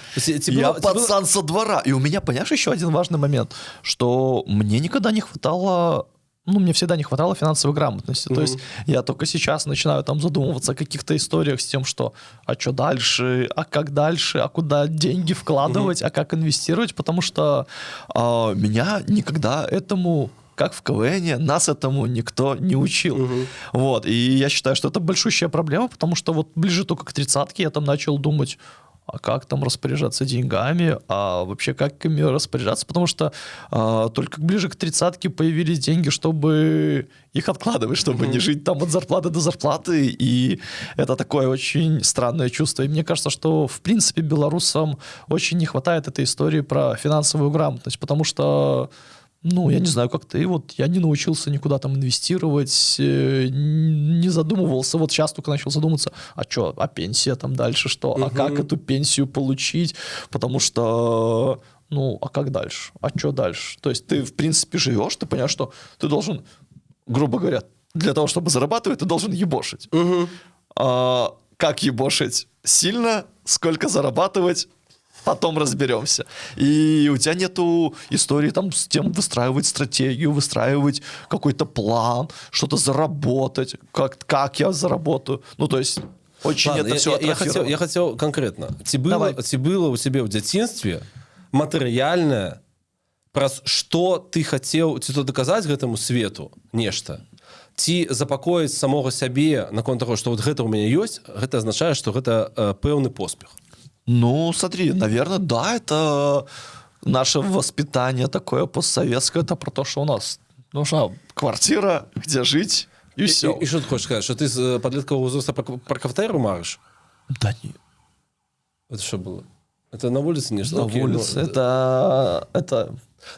Я пацан со двора. И у меня, понимаешь, еще один важный момент, что мне никогда не хватало... мне всегда не хватало финансовой грамотности. То есть я только сейчас начинаю там задумываться о каких-то историях с тем, что а что дальше, а как дальше, а куда деньги вкладывать, а как инвестировать, потому что меня никогда этому как в КВН, нас этому никто не учил. Вот, и я считаю, что это большущая проблема, потому что вот ближе только к 30-ке я там начал думать, а как там распоряжаться деньгами, а вообще как ими распоряжаться, потому что только ближе к 30-ке появились деньги, чтобы их откладывать, чтобы не жить там от зарплаты до зарплаты, и это такое очень странное чувство. И мне кажется, что в принципе белорусам очень не хватает этой истории про финансовую грамотность, потому что ну, я не знаю, как ты, вот я не научился никуда там инвестировать, не задумывался, вот сейчас только начал задумываться, а что, а пенсия там дальше что, а как эту пенсию получить, потому что, ну, а как дальше, а что дальше? То есть ты, в принципе, живешь, ты понимаешь, что ты должен, грубо говоря, для того, чтобы зарабатывать, ты должен ебошить. А как ебошить? Сильно? Сколько зарабатывать? Потом разберемся. И у тебя нету истории там с тем выстраивать стратегию, выстраивать какой-то план, что-то заработать, как я заработаю. Ну, то есть, очень Ладно, это все атрофировано. я хотел конкретно. Ці было у тебе в дзяцінстве матэрыяльнае, праз што ты хацеў ці то даказаць гэтаму свету нешта, ці запакоіць самога сябе наконт таго, што вот гэта у мяне ёсць, гэта азначае, што гэта пэўны поспех. Ну, смотри, наверное, да, это наше воспитание такое постсоветское, это про то, что у нас нужна квартира, где жить, и все. И что ты хочешь сказать, что ты с подлеткового возраста про квартиру маришь? Да нет. Это что было? Это на улице не На улице, это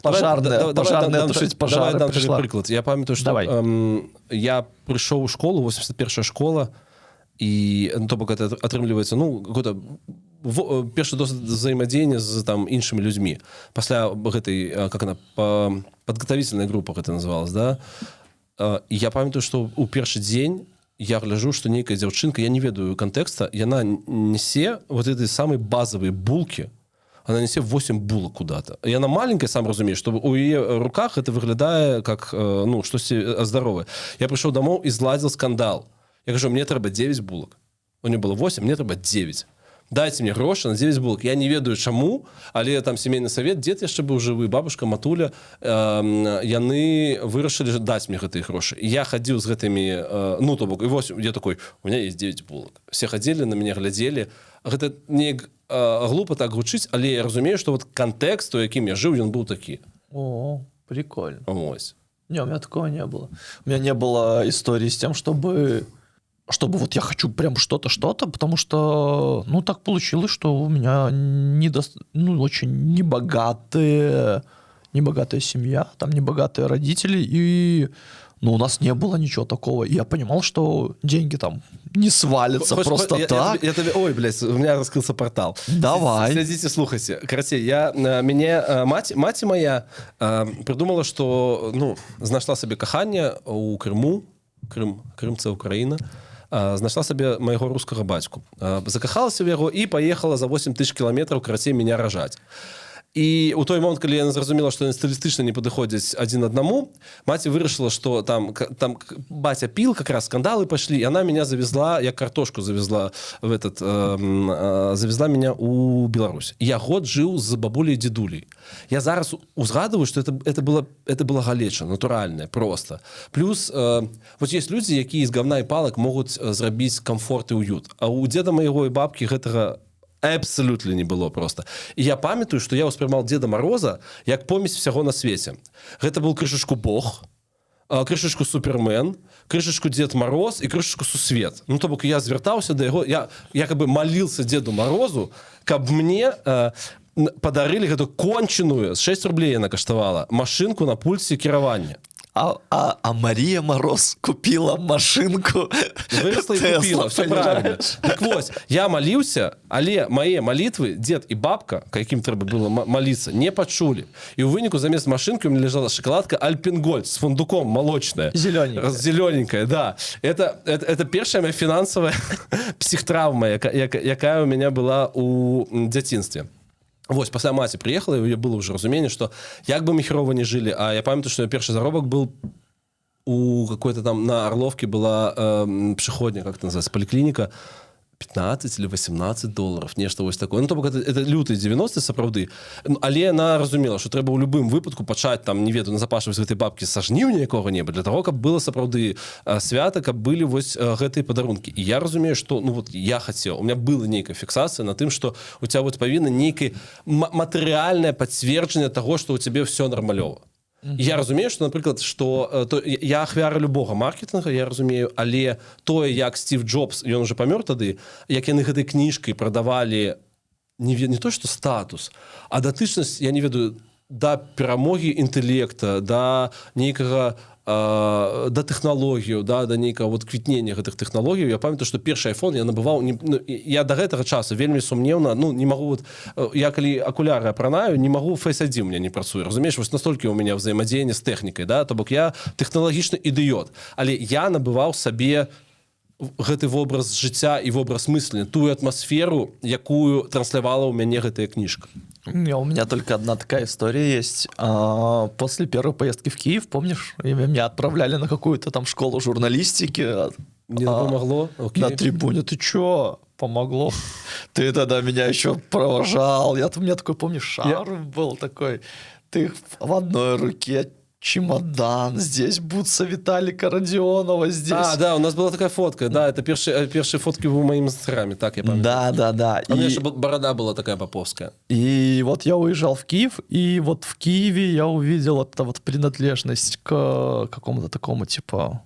пожарная тушить пожары. Давай дам тебе приклад. Я памятаю, что я пришел в школу, 81-я школа, и, ну, то бок это атрымліваецца, ну, какой-то першы досвід взаимодзеяння з там іншымі людзьмі. Пасля гэтай, как она, подготовительная группа гэта называлась, да? І я памятаю, што ў першы дзень я гляжу, што нейкая дзяўчынка, я не ведаю кантэкста, яна несе вот этой самой базовые булки, она несе 8 булок куда-то. И она маленькая, сам разумеешь, что у ее руках это выглядае как, ну, что-то здоровое. Я пришел домой и зладил скандал. Я кажу, мне трэба 9 булок. У нее было 8, мне трэба 9. Дайте мне грошы на 9 булок. Я не ведаю чаму, але там семейны совет, дзед яшчэ быў жывы, бабушка, матуля, яны вырашылі даць мне гэтыя грошы. І я хадзіў з гэтымі, ну, то бок, і вось я такой, у меня есть 9 булок. Все хадзілі, на мяне глядзелі. Гэта не глупо так гучыць, але я разумею, што вот кантэкст, у якім я жыў, ён быў такі. О, прикольно. Ось. Не, у меня такого не было. У меня не было истории с тем, чтобы вот я хочу прям что-то, потому что, ну, так получилось, что у меня очень небогатая семья, там небогатые родители, и, ну, у нас не было ничего такого. И я понимал, что деньги там не свалятся просто так. Я тебе, ой, блядь, у меня раскрылся портал. Давай. Следите, слухайте. Короче, мать моя придумала, что, ну, знайшла себе кахання у Крыму, Крым це Украина, знайшла себе моего русского батьку. Закахалася в яго і поехала за 8 тысяч километров, карацей, меня рожать. І у той момент, калі яна зразумела, што яны стылістычна не падыходзяць адзін аднаму, маці вырашыла, што там баця піл, как раз скандалы пашлі, і она меня завезла, як картошку завезла меня у Беларусь. Я год жыў з бабуляй і дзедулей. Я зараз узгадываю, што это была галеча, натуральная, просто. Плюс, вот есть людзі, якія з говна і палак могуць зрабіць комфорт і уют. А у дзеда майго і бабкі гэтага абсолютно не было просто. І я памятаю, што я ўспрымаў Деда Мороза як помесь всяго на свеце. Гэта был крышачку Бог, крышачку Супермен, крышачку Дед Мороз і крышачку Сусвет. Ну, то бок я звяртаўся да яго, я как бы молился Деду Морозу, каб мне падарылі гэту конченую, 6 рублей яна каштавала, машинку на пульсе кіравання. А Мария Мороз купила машинку. Выросла и купила, все правильно. Так вот, я молился, але мои молитвы дед и бабка, каким трэба было молиться, не почули. И у вынику замест машинки у меня лежала шоколадка Альпенгольд с фундуком, молочная. Зелененькая, да. Это первая моя финансовая психтравма, якая у меня была у дзяцінстве. Вось, пасля маці приехала, і у яе было ўжо разуменне, што як бы мы херова не жылі, а я памятаю, што першы заробак был у какой-то там на Орловке была пешеходня, как это называется, поликлиника, 15 или 18 доларов, нешта вось такое. Ну, то бок, это лютыя 90-е, сапраўды. Але яна разумела, што трэба ў любым выпадку пачаць, там, не ведаю, назапашваць гэтай бабкі са жніўня якога-небудзь, для таго, каб было сапраўды свята, каб былі вось гэтыя падарункі. І я разумею, што, ну, вот я хацеў, у меня была нейкая фіксацыя на тым, што у тебя вот павінна нейкае матэрыяльнае пацверджанне таго, што ў цябе ўсё нармалёва. Я разумею, што, напрыклад, што я ахвяра любога маркетинга, я разумею, але тое, як Стив Джобс, ён уже памёр тады, як яны гэтай кніжкай прадавалі не то, што статус, а датычнасць, я не ведаю, да перамогі інтэлекта, да нейкага да тэхналогію, да нейкага вот квітнення гэтых тэхналогій. Я памятаю, што першы iPhone я набываў, я да гэтага часу вельмі сумнеўна, ну, не магу, вот, я калі акуляры апранаю, не магу Face ID у меня не працуе, разумееш, вось настолькі у меня взаимодзеянне з тэхнікай, да, то бок я тэхналагічны ідыёт, але я набываў сабе гэты вобраз жыцця і вобраз мыслення, тую атмасферу, якую транслявала ў мяне гэтая кніжка. У меня только одна такая история есть. После первой поездки в Киев, помнишь, меня отправляли на какую-то там школу журналистики. Не помогло? Окей. На трибуне. Ты чё? Помогло. Ты тогда меня еще провожал. У меня такой, помнишь, шар был такой. Ты в одной руке чемодан, здесь бутса Виталика Родионова, здесь... Да, у нас была такая фотка, да, это первые фотки в моем инстаграме, так я помню. Да. У меня еще борода была такая поповская. И вот я уезжал в Киев, и вот в Киеве я увидел это вот принадлежность к какому-то такому, типа,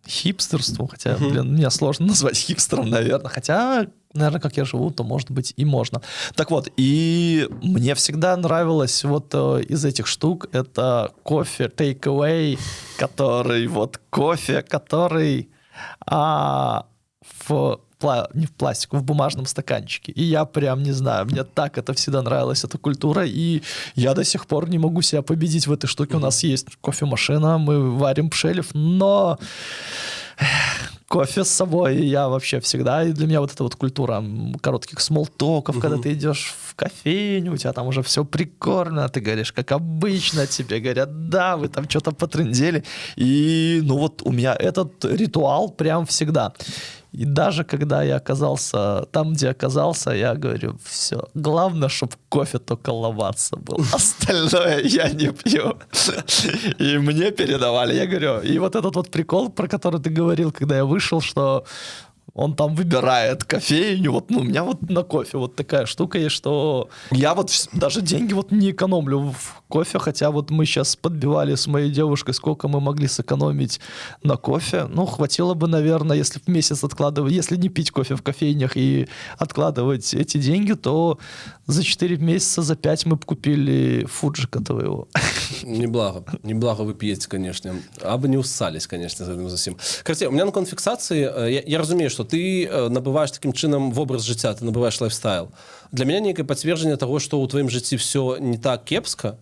хипстерству, хотя, меня сложно назвать хипстером, наверное, хотя... Наверное, как я живу, то, может быть, и можно. Так вот, и мне всегда нравилось вот из этих штук это кофе take away, который не в пластику, в бумажном стаканчике. И я прям не знаю, мне так это всегда нравилась эта культура, и я до сих пор не могу себя победить в этой штуке. У нас есть кофемашина, мы варим пшелев, но... Кофе с собой я вообще всегда, и для меня вот эта вот культура коротких смолтоков, когда ты идешь в кофейню, у тебя там уже все прикормлено, ты говоришь, как обычно, тебе говорят, да, вы там что-то потрындели, и ну вот у меня этот ритуал прям всегда. И даже когда я оказался там, где оказался, я говорю, все, главное, чтобы кофе только ловаться был, остальное я не пью. И мне передавали, я говорю, и вот этот вот прикол, про который ты говорил, когда я вышел, что он там выбирает кофейню, вот, ну, у меня вот на кофе вот такая штука есть, что я вот даже деньги вот не экономлю в кофе, хотя вот мы сейчас подбивали с моей девушкой, сколько мы могли сэкономить на кофе. Ну, хватило бы, наверное, если в месяц откладывать, если не пить кофе в кофейнях и откладывать эти деньги, то за 4 месяца, за 5 мы бы купили фуджика твоего. Неблаго вы пьете, конечно. А бы не уссались, конечно, за этим за всем. Короче, у меня на конфіксацыі, я разумею, что ты набываешь таким чынам вобраз жыцця, ты набываешь лайфстайл. Для меня некое пацверджанне того, что ў тваім жыцці все не так кепска,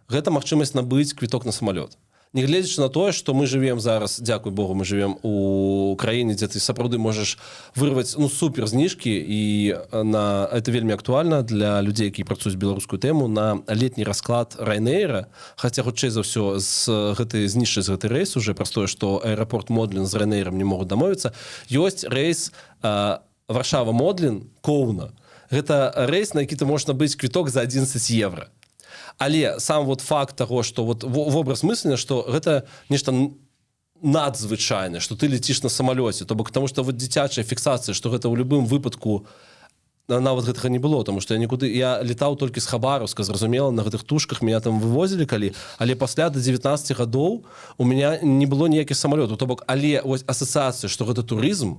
гэта магчымасць набыць квіток на самолет. Нягледзячы на тое, што мы живем зараз, дзякуй Богу, мы живем у краіне, дзе ты сапраўды можаш вырваць супер зніжкі, і это вельмі актуальна для людзей, якія працуюць беларускую тэму, на летні расклад Ryanair, хаця хутчэй за ўсё знішчыць гэты рэйс уже праз тое, што аэрапорт Модлін з Ryanair не могуць дамовіцца. Ёсць рэйс Варшава-Модлін, Коўна. Гэта рэйс, на які ты можаш набыць квіток за 11 евро. Але сам вот факт того, что вот вобраз мыслення, что гэта нешта надзвычайнае, что ты летишь на самолете, то бок потому что вот дзіцячая фіксацыя, что гэта ў любым выпадку нават гэтага не было, потому что я летаў толькі з Хабаровска, зразумела, на гэтых тушках меня там вывозілі калі, але пасля до 19 гадоў у меня не было ніякіх самолетаў, то бок але вось асацыяцыя, что гэта турызм,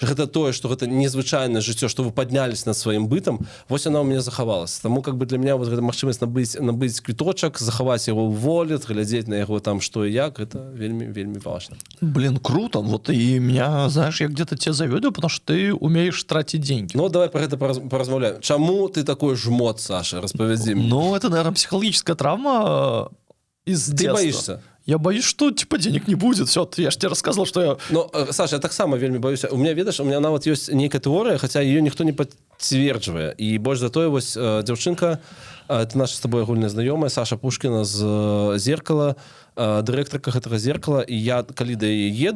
гэта тое, што гэта незвычайнае жыццё, што вы паднялись над сваім бытам, вось она ў мяне захавалася. Таму как бы для меня вот гэта магчымасць набыць квіточак, захаваць яго ў волет, глядзець на яго там што і як, это вельмі вельмі важно. Блин, круто. Вот и меня, знаешь, я где-то тебя заведу, потому что ты умеешь тратить деньги. Ну, давай про гэта поразмаўляем. Чаму ты такой жмот, Саша? Распавядзі мне. Ну, это, наверное, психологическая травма из детства. Ты боишься? Я боюсь, что типа денег не будет. Все, я же тебе рассказывал, что я... Ну, Саша, я таксама вельмі баюся. У меня, ведаеш, у меня нават ёсць нейкая тэорыя, хаця ее ніхто не пацверджвае. І больш за тое, вось дзяўчынка, это наша з тобой агульная знаёмая, Саша Пушкіна з «Зеркала», дырэктарка гэтага зеркала, і я калі да яе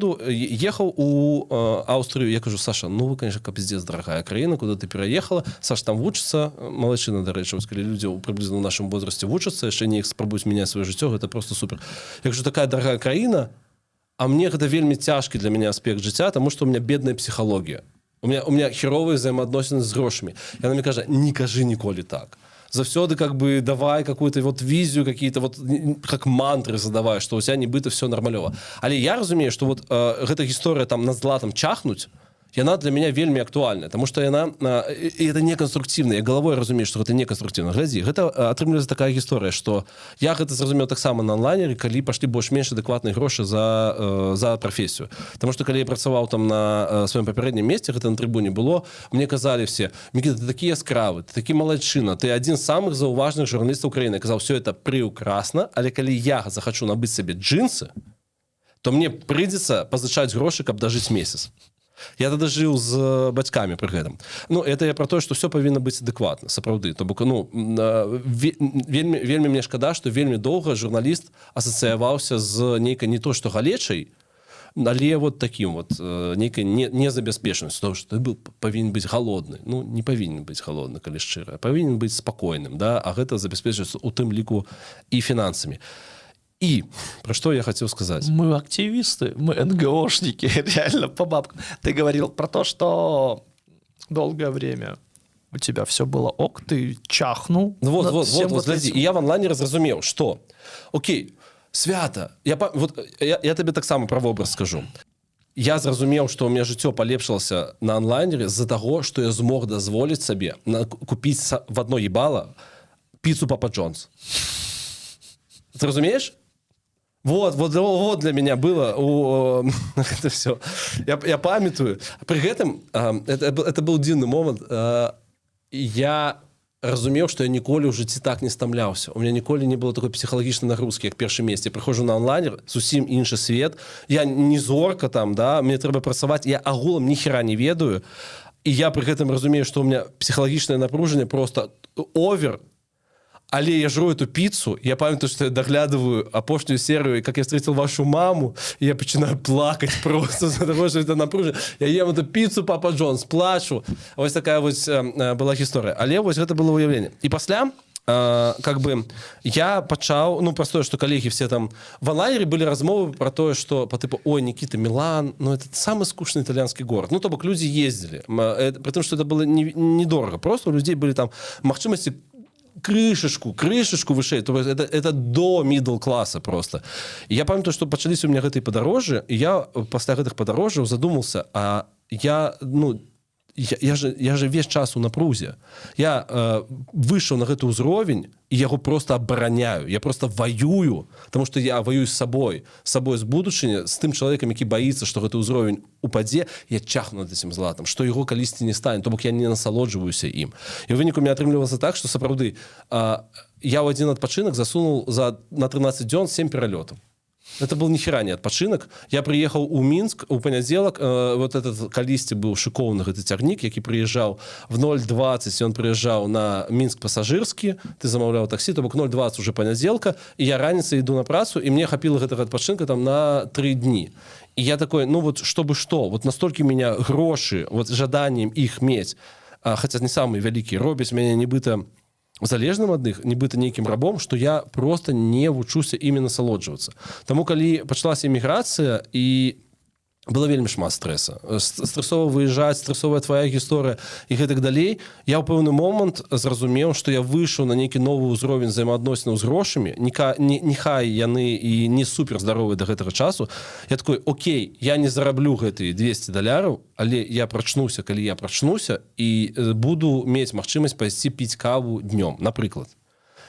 ехаў у Аўстрыю, я кажу: Саша, ну вы, конечно, капздец дорогая краіна, куды ты пераехала. Саша там вучыцца, малайчына, дарэчы, калі людзі прыблізна ў нашым возрасце вучацца, яшчэ неяк спрабуюць мяняць сваё жыццё, гэта просто супер. Я кажу, такая дорогая краіна, а мне гэта вельмі цяжкі для мяне аспект жыцця, таму што у меня бедная псіхалогія. У меня херовыя взаимоотносины с грошами. И она мне кажет: не кажи николи так. Завсёды как бы давай какую-то вот визию, какие-то вот как мантры задавай, что у тебя нібыта все нормалёва. Але я разумею, что вот эта гісторыя там над златам чахнуть, яна для меня вельмі актуальная, потому что яна, и это не конструктивна. Я головой разумею, что гэта не конструктивна. Глядзі, гэта атрымліваецца такая гісторыя, что я гэта зразумеў таксама на онлайнере, калі пашлі больш-менш адэкватныя грошы за прафесію. Потому что калі я працаваў там на сваім папярэднім месцы, гэта на трыбуне было, мне казалі все: Мікіта, ты такі яскравы, ты такі малайчына, ты адзін з самых заўважных журналістаў краіны. Я казаў: все это прекрасна, але калі я захочу набыць сабе джинсы, то мне прыйдзецца пазычаць грошы, каб дажыць месяц. Я тогда жил с бацькамі при гэтым. Ну, это я про то, что все павінна быць адэкватна, сапраўды. То бок, ну, вельмі мне шкада, что вельмі доўга журналіст асацыяваўся з нейкай не то што галечай, але вот таким вот нейкай незабяспечанасцю, того, што ты павінен быць галодны. Ну, не павінен быць галодны, калі шчыра. Павінен быць спакойным, да? А гэта забяспечваецца у тым ліку і фінансамі. И про что я хотел сказать? Мы активисты, мы НГОшники, реально по бабкам. Ты говорил про то, что долгое время у тебя все было ок, ты чахнул. Вот, подожди. И я в онлайне разразумел, что, окей, свято, я тебе так само про образ скажу. Я зразумеў, што ў меня жыццё палепшылася на онлайнере з-за таго, што я змог дазволіць сабе купіць в одно ебало піцу Папа Джонс. Ты разумеешь? Вот для меня было это все. Я памятаю. При гэтым это был дзіўны момент. Я разумеў, што я ніколі ў жыцці так не стамляўся. У меня ніколі не было такой псіхалагічнай нагрузкі, як першы месяц. Я прыходжу на онлайнер, зусім іншы свет. Я не зорка там, да, мне трэба працаваць. Я агулам ніхера не ведаю. І я при гэтым разумею, што у меня псіхалагічнае напружанне просто овер. Але я жру эту пиццу, я памятаю, что я доглядываю апошнюю серию, как я встретил вашу маму, и я начинаю плакать просто за того, что это напружено. Я ем эту пиццу Папа Джонс, плачу. Вот такая вот была история. Але вот это было выявление. И после как бы я пачаў, ну, простое, что коллеги все там в онлайнере были размовы про то, что по типу: ой, Никита, Милан, ну, это самый скучный итальянский город. Ну, то бок люди ездили, при том, что это было недорого. Просто у людей были там магчымасці крышечку вышэй, то есть это до middle класса просто. І я памятаю, што пачаліся у меня гэтыя падарожжы, і я пасля гэтых падарожжаў задумался, а я же весь час у напрузе. Я выйшаў на гэты ўзровень, і яго просто абараняю. Я просто воюю, потому что я воюю с собой з будучыні, з тым чалавекам, які баіцца, што гэты ўзровень упадзе. Я чахну над этим златам, што яго калісьці не стане, то бок я не насалоджваюся ім. І ў выніку у меня атрымлівалася так, што сапраўды я ў адзін адпачынак засунул на 13 дзён 7 пералётаў. Это был нихера не отпочинок. Я приехал у Минск у понедельник. Вот этот калісьці был шиковный этот цягнік, які приезжал в 0:20, он приезжал на Минск пассажирский. Ты замаўлял такси, то бок 0:20 уже понеделька. И я раніцай иду на працу, и мне хапила гэтага отпочинка там на 3 дни. И я такой, ну вот чтобы что, вот настолько меня грошы, вот жаданием их мець, хотя не самые великие, робяць мяне нібыта залежным ад іх, нібыта нейкім рабом, што я просто не вучуся імі насалоджвацца. Таму калі пачалася эміграцыя, і было вельмі шмат стрэса. Стрэсова выязджаць, стрэсовая твая гісторыя і гэтак далей. Я ў пэўны момант зразумеў, што я выйшаў на нейкі новы ўзровень взаемаадносінаў з грошамі, нехай яны і не супер здаровыя да гэтага часу. Я такой: окей, я не зараблю гэтыя $200, але я прачнуся, калі я прачнуся, і буду мець магчымасць пайсці піць каву днём, напрыклад.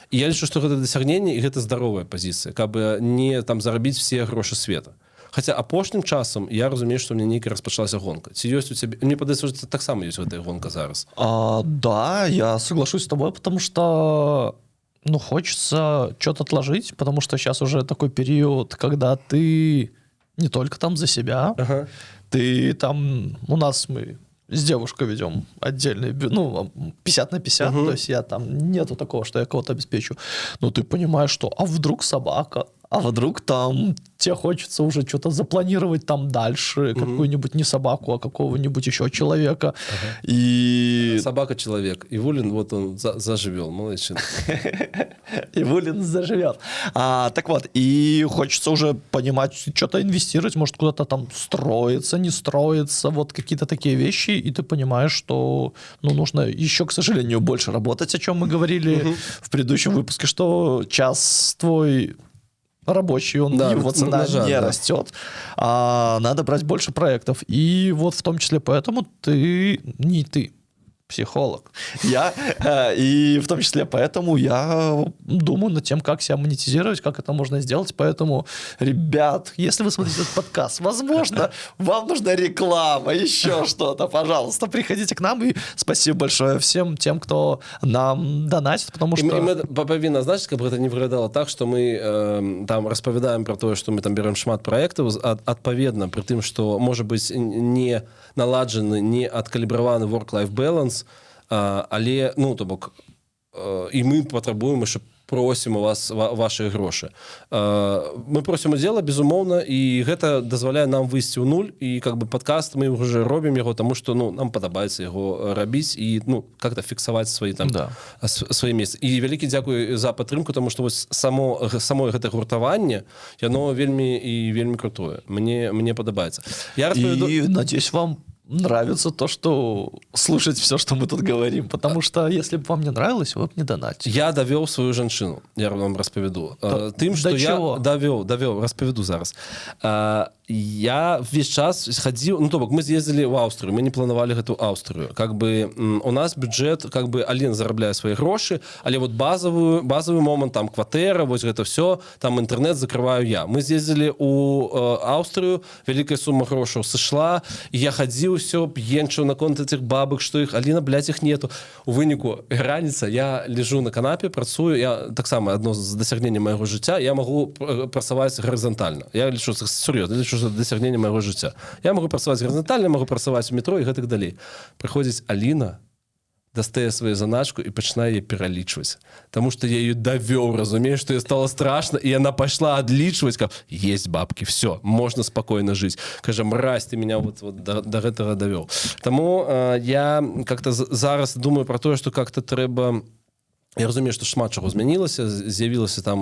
І я лічу, што гэта дасягненне, і гэта здаровая пазіцыя, каб не там зарабіць все грошы света. Хотя апошнім часам я разумею, што мне нейкая распачалася гонка. Ці ёсць у цябе? Мне падаецца, што таксама ёсць гэтая гонка зараз. Да, я соглашусь с тобой, потому что хочется что-то отложить, потому что сейчас уже такой период, когда ты не только там за себя, ты там, у нас мы с девушкой ведем отдельный, 50 на 50, то есть я там нету такого, что я кого-то обеспечу, но ты понимаешь, что, а вдруг собака, А вдруг там тебе хочется уже что-то запланировать там дальше, какую-нибудь не собаку, а какого-нибудь еще человека. И... Собака-человек. Ивулин, вот он заживел, молодец. Ивулин заживет. Так вот, и хочется уже понимать, что-то инвестировать, может куда-то там строиться, не строиться, вот какие-то такие вещи, и ты понимаешь, что нужно еще, к сожалению, больше работать, о чем мы говорили в предыдущем выпуске, что час твой рабочий, его цена не растет, а надо брать больше проектов. И вот в том числе поэтому ты психолог. И в том числе поэтому я думаю над тем, как себя монетизировать, как это можно сделать. Поэтому, ребят, если вы смотрите этот подкаст, возможно, вам нужна реклама, еще что-то, пожалуйста, приходите к нам. И спасибо большое всем тем, кто нам донатит, потому что... И мы повинна, значит, как бы это не выглядало так, что мы там распавядаем про то, что мы там берем шмат проектов, адпаведна, при тым, что, может быть, не наладжены, не адкалібраваны work-life balance, але, то бок, і мы патрабуем яшчэ просім у вас ваши грошы. Мы просім удзела, безумоўна, і гэта дазваляе нам выйсці ў нуль, і как бы подкаст мы уже робім яго, таму што нам падабаецца яго рабіць і как-то фіксаваць свае месцы. І вялікі дзякуй за падтрымку, таму што вось само гэта гуртаванне, яно вельмі крутое. Мне падабаецца. И надеюсь, вам нравится то, что слушать все, что мы тут говорим. Потому что, если бы вам не нравилось, вы бы не донатили. Я довел свою жанчыну, я вам распавяду. Тым, што я давёў, распавяду зараз. Я весь час хадзіў, то бок мы з'ездзілі ў Аўстрыю, мы не планавалі гэту Аўстрыю. Как бы у нас бюджет, как бы Алена зарабляе свае грошы, але вот базовый момант, там кватэра, вось гэта все, там інтэрнэт закрываю я. Мы з'ездзілі ў Аўстрыю, вялікая сума грошаў сышла, і я хадзіў все, п'енчыў наконт этих бабок, што іх, Алена, блядь, іх нету. У выніку раніца я лежу на канапе, працую, я таксама адно з дасягнення майго жыцця, я магу працаваць гарызантальна. Я лічу, сур'ёзна, лічу, дасягнення майго жыцця. Я магу працаваць гарызантальна, магу працаваць у метро і гэтак далей. Прыходзіць Аліна, дастае свою заначку і пачынае яе пералічваць. Таму што я ее давёў, разумею, што я стала страшна, і яна пайшла адлічваць, как есть бабки, все, можно спокойно жить. Кажа, мразь, ты меня вот до гэтага давёў. Таму я как-то зараз думаю про тое, што как-то трэба. Я разумею, што шмат чаго змянілася, з'явілася там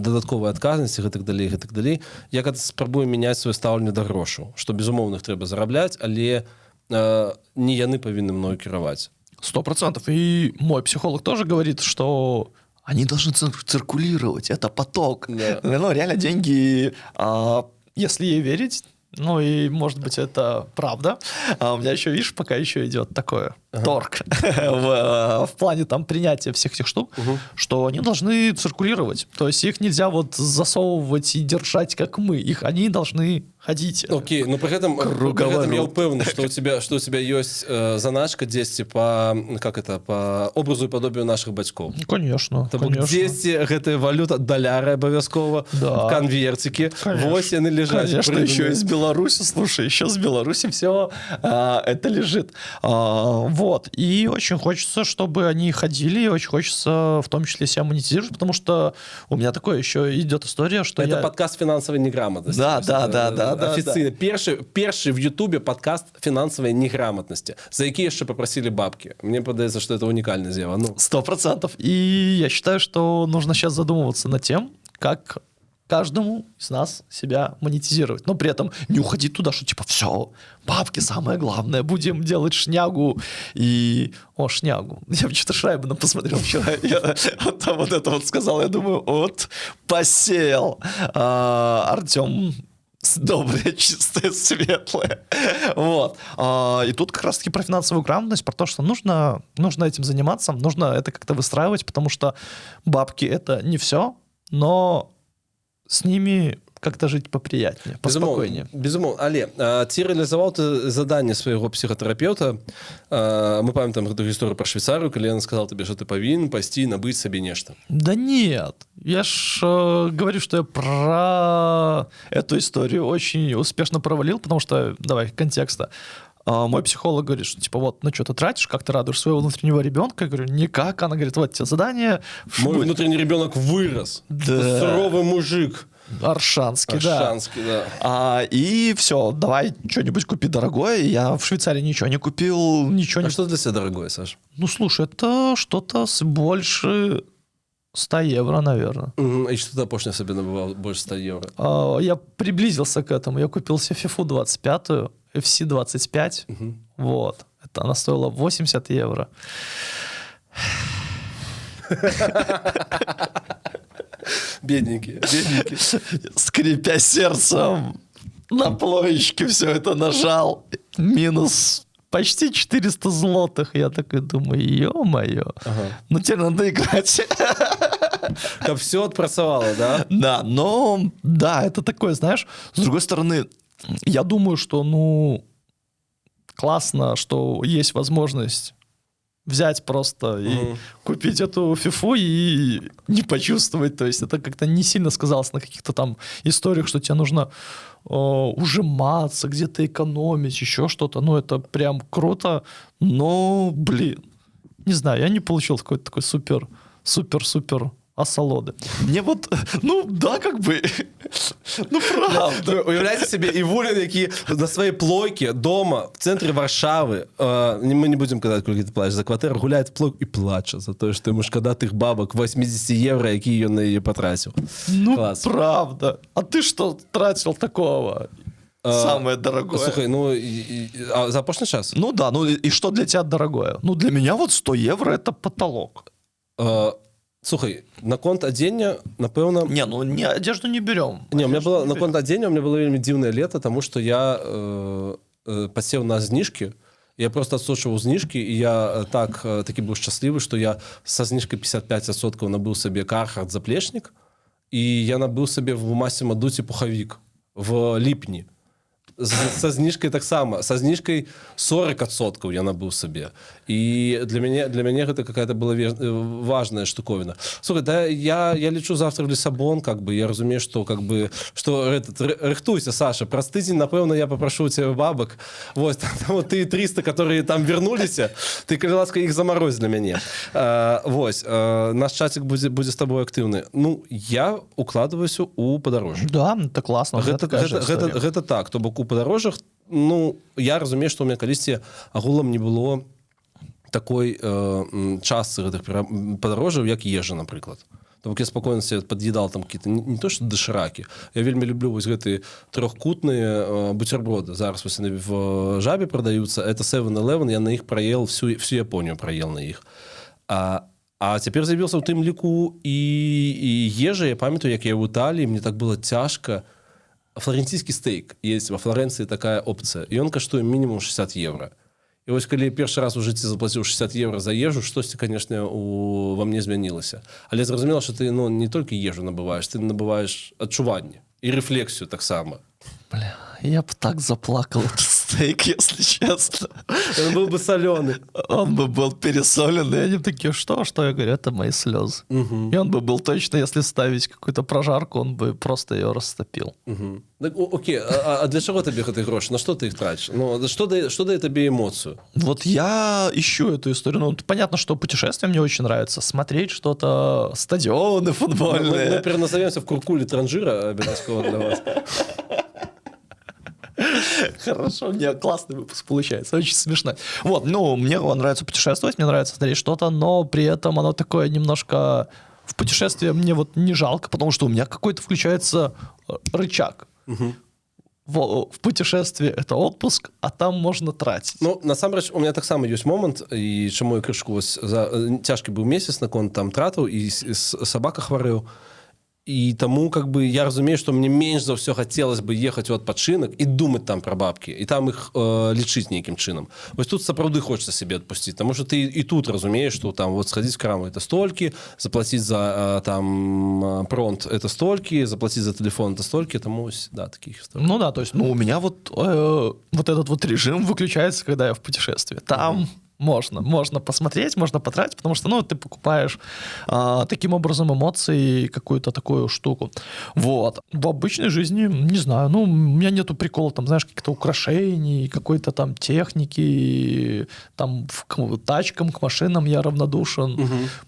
дадатковая адказнасць і гэтак далей. Я как-то спрабую мяняць сваё стаўленне да грошаў, што безумоўна іх трэба зарабляць, але не яны павінны мною кіраваць. 100%. И мой психолог тоже говорит, что они должны циркулировать, это поток. Да. Реально деньги, если ей верить, и может быть это правда. А у меня еще, видишь, пока еще идет такое торг в плане там принятия всех этих штук, что они должны циркулировать. То есть их нельзя вот засовывать и держать, как мы. Они должны ходить. Окей, но при этом я упевнен, что у тебя есть заначка дзесьці по образу и подобию наших бацькоў. Конечно. Дзесьці гэтая валюта даляры абавязкова в конвертике. Вось яны лежаць. Конечно, еще из Беларуси, слушай, еще с Беларуси все это лежит. Вот. И очень хочется, чтобы они ходили, и очень хочется в том числе себя монетизировать, потому что у меня такое еще идет история, что это подкаст финансовой неграмотности. Да. Офіцыйна. Першы в Ютубе подкаст финансовой неграмотности, за які яшчэ попросили бабки. Мне падаецца, что это уникальная з'ява. 100%. И я считаю, что нужно сейчас задумываться над тем, как каждому из нас себя монетизировать. Но при этом не уходить туда, что типа все, бабки самое главное, будем делать шнягу. Шнягу. Я что-то Шрайбана посмотрел вчера. Я вот это вот сказал. Я думаю, посеял. Артем доброе, чистое, светлое. Вот. И тут как раз-таки про финансовую грамотность, про то, что нужно этим заниматься, нужно это как-то выстраивать, потому что бабки — это не все, но с ними как-то жить поприятнее, поспокойнее. Безумоўна. Але ці рэалізаваў ты заданне свайго псіхатэрапеўта? Мы памятаем гэту гісторыю про Швейцарию, калі ён сказал тебе, что ты павінен пайсці набыць сабе нешта. Да нет. Я ж говорю, что я про эту историю очень успешно провалил, потому что, давай, контекста. мой психолог говорит, что типа вот, ну что ты тратишь, как ты радуешь своего внутреннего ребенка? Я говорю, никак. Она говорит, вот тебе задание. Мой внутренний ребенок вырос. Да. Суровый мужик. Аршанский, Аршанский, да. И все, давай что-нибудь купи дорогое. Я в Швейцарии ничего не купил, ничего не... Что для себя дорогое, Саш? Ну, слушай, это что-то с больше 100 евро, наверное. И что ты опошня себе набывал больше 100 евро? Я приблизился к этому. Я купил себе FIFA 25, FC 25. Вот. Это она стоила 80 евро. Бедненькие. Скрипя сердцем, на плоечке все это нажал. Минус почти 400 злотых. Я такой думаю, ё-моё. Ну, теперь надо играть. Как все отпрацевало, да? Да, но, да, это такое, знаешь, с другой стороны, я думаю, что, ну, классно, что есть возможность взять просто и купить эту фифу и не почувствовать. То есть это как-то не сильно сказалось на каких-то там историях, что тебе нужно ужиматься, где-то экономить, еще что-то. Ну, это прям круто. Но, блин, не знаю, я не получил какой-то такой супер осолоды. Мне вот, ну да, как бы, ну правда. Уявляйте себе Івулін, який на своей плойке дома в центре Варшавы, мы не будем казать, сколько ты платишь за квартиру, гуляет в плойку и плачет за то, что ему шкода тых бабок 80 евро, які ее на ее потратил. Ну, класс. Правда. А ты что тратил такого? Самое дорогое. Слушай, ну, за опошний час? Ну да, ну и что для тебя дорогое? Ну для меня вот 100 евро это потолок. Слухай, на конт адзення, напэўна... Не, ну не, одежду не берем. Не, у меня было, на конт адзення у меня было вельмі дзіўнае лето, тому что я подсел на знижки, я просто отсочивал знижки, и я таки был счастливый, что я со знижкой 55% набыл себе Carhartt заплечник, и я набыл себе в Massimo Dutti пуховик в липні. Со знижкой так само. Со знижкой 40% я набыл себе. И для меня это какая-то была важная штуковина. Слушай, да, я лечу завтра в Лиссабон, как бы, я разумею, что, как бы, что рыхтуйся, Саша, праз тыдзень, напэўна, я попрошу у тебя бабок. Вот, там, ты 300, которые там вернулись, ты, калі ласка, их заморозь для мяне. Вот, наш чатик будет с тобой активный. Ну, я укладываюсь у подорожжя. Да, это классно. Гэта так, то бок у падарожжах, ну, я разумею, што ў мяне калісьці агулам не было такой частцы гэтых падарожжаў, як ежа, напрыклад. То бок я спакойна себе пад'едал там какие-то не то што дашыракі. Я вельмі люблю вось гэтыя трохкутныя бутерброды. Зараз вось в Жабе продаюцца. Это 7-Eleven, я на іх праел, всю Японию праел на іх. А цяпер з'явіўся ў тым ліку і ежа, я памятаю, як я ў Італіі, мне так было цяжка. Флорентийский стейк. Есть во Флоренции такая опция. И он каштуе минимум 60 евро. И вот когда я первый раз у жыцці заплатил 60 евро за ежу, штосьці, конечно, во мне змянілася. Але зразумела, что ты не только ежу набываешь, ты набываешь адчуванне. И рефлексию так само. Бля, я бы так заплакал этот стейк, если честно. Он был бы соленый. Он бы был пересоленный. И они такие, что? Я говорю, это мои слезы. И он бы был точно, если ставить какую-то прожарку, он бы просто ее растопил. Так, окей, а для чего тебе эти гроши? На что ты их тратишь? Ну, что дает тебе эмоцию? Вот я ищу эту историю. Ну, понятно, что путешествия мне очень нравится. Смотреть что-то, стадионы футбольные. Мы переназовемся в Куркуле Транжира, обязательно для вас. Хорошо, у меня классный выпуск получается, очень смешно. Вот, ну, мне нравится путешествовать, мне нравится смотреть что-то, но при этом оно такое немножко... В путешествии мне вот не жалко, потому что у меня какой-то включается рычаг. В путешествии это отпуск, а там можно тратить. Ну, насамрэч, у меня таксама ёсць момант, і чаму я крышку цяжкі быў месяц, наконт там тратаў, і сабака хварэў. И тому, как бы, я разумею, что мне меньше за все хотелось бы ехать в отпочинок и думать там про бабки, и там их лечить неким чином. Вот тут сапраўды хочется себе отпустить, потому что ты и тут разумеешь, что там вот сходить в краму это стольки, заплатить за там пронт это стольки, заплатить за телефон это стольки, тому да, таких историй. Ну да, то есть, ну у меня вот этот вот режим выключается, когда я в путешествии. Там Можно посмотреть, можно потратить, потому что, ну, ты покупаешь таким образом эмоции, какую-то такую штуку. Вот. В обычной жизни, не знаю, ну, у меня нету прикола, там, знаешь, каких-то украшений, какой-то там техники, там, к тачкам, к машинам я равнодушен.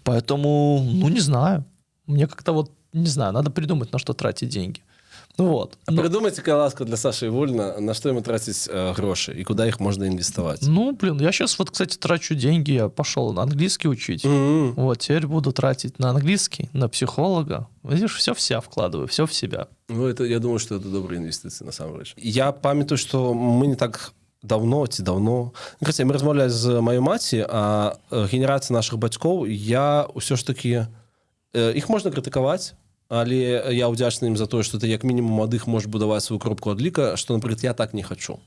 Поэтому, ну, не знаю. Мне как-то вот, не знаю, надо придумать, на что тратить деньги. Вот. Придумайте, ласка, для Саши Івуліна, на что ему тратить гроши и куда их можно инвестовать. Ну, блин, я сейчас вот, кстати, трачу деньги, я пошел английский учить. Вот, теперь буду тратить на английский, на психолога. Видишь, все в себя вкладываю, все в себя. Ну, это, я думаю, что это добрые инвестиции, на самом деле. Я памятаю, что мы не так давно, Кстати, мы размовляли з моей маці, а генерация наших бацькоў, я все ж таки, их можно критиковать, але я удзячны ім за тое, што ты як мінімум ад іх можаш будаваць сваю кропку адліка, што, напрыклад, я так не хачу.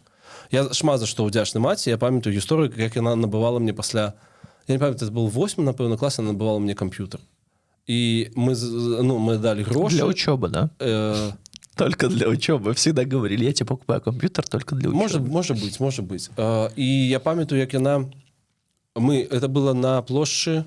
Я шмат за што удзячны маці, я памятаю гісторыю, як яна набывала мне пасля, я не памятаю, это был 8, напэўна, клас, яна набывала мне камп'ютер. І мы далі грошы. Для учёбы, да? Только для учебы. Всегда говорили, я тебе покупаю компьютер только для учебы. Может быть. І я памятаю, як яна... Это было на плошчы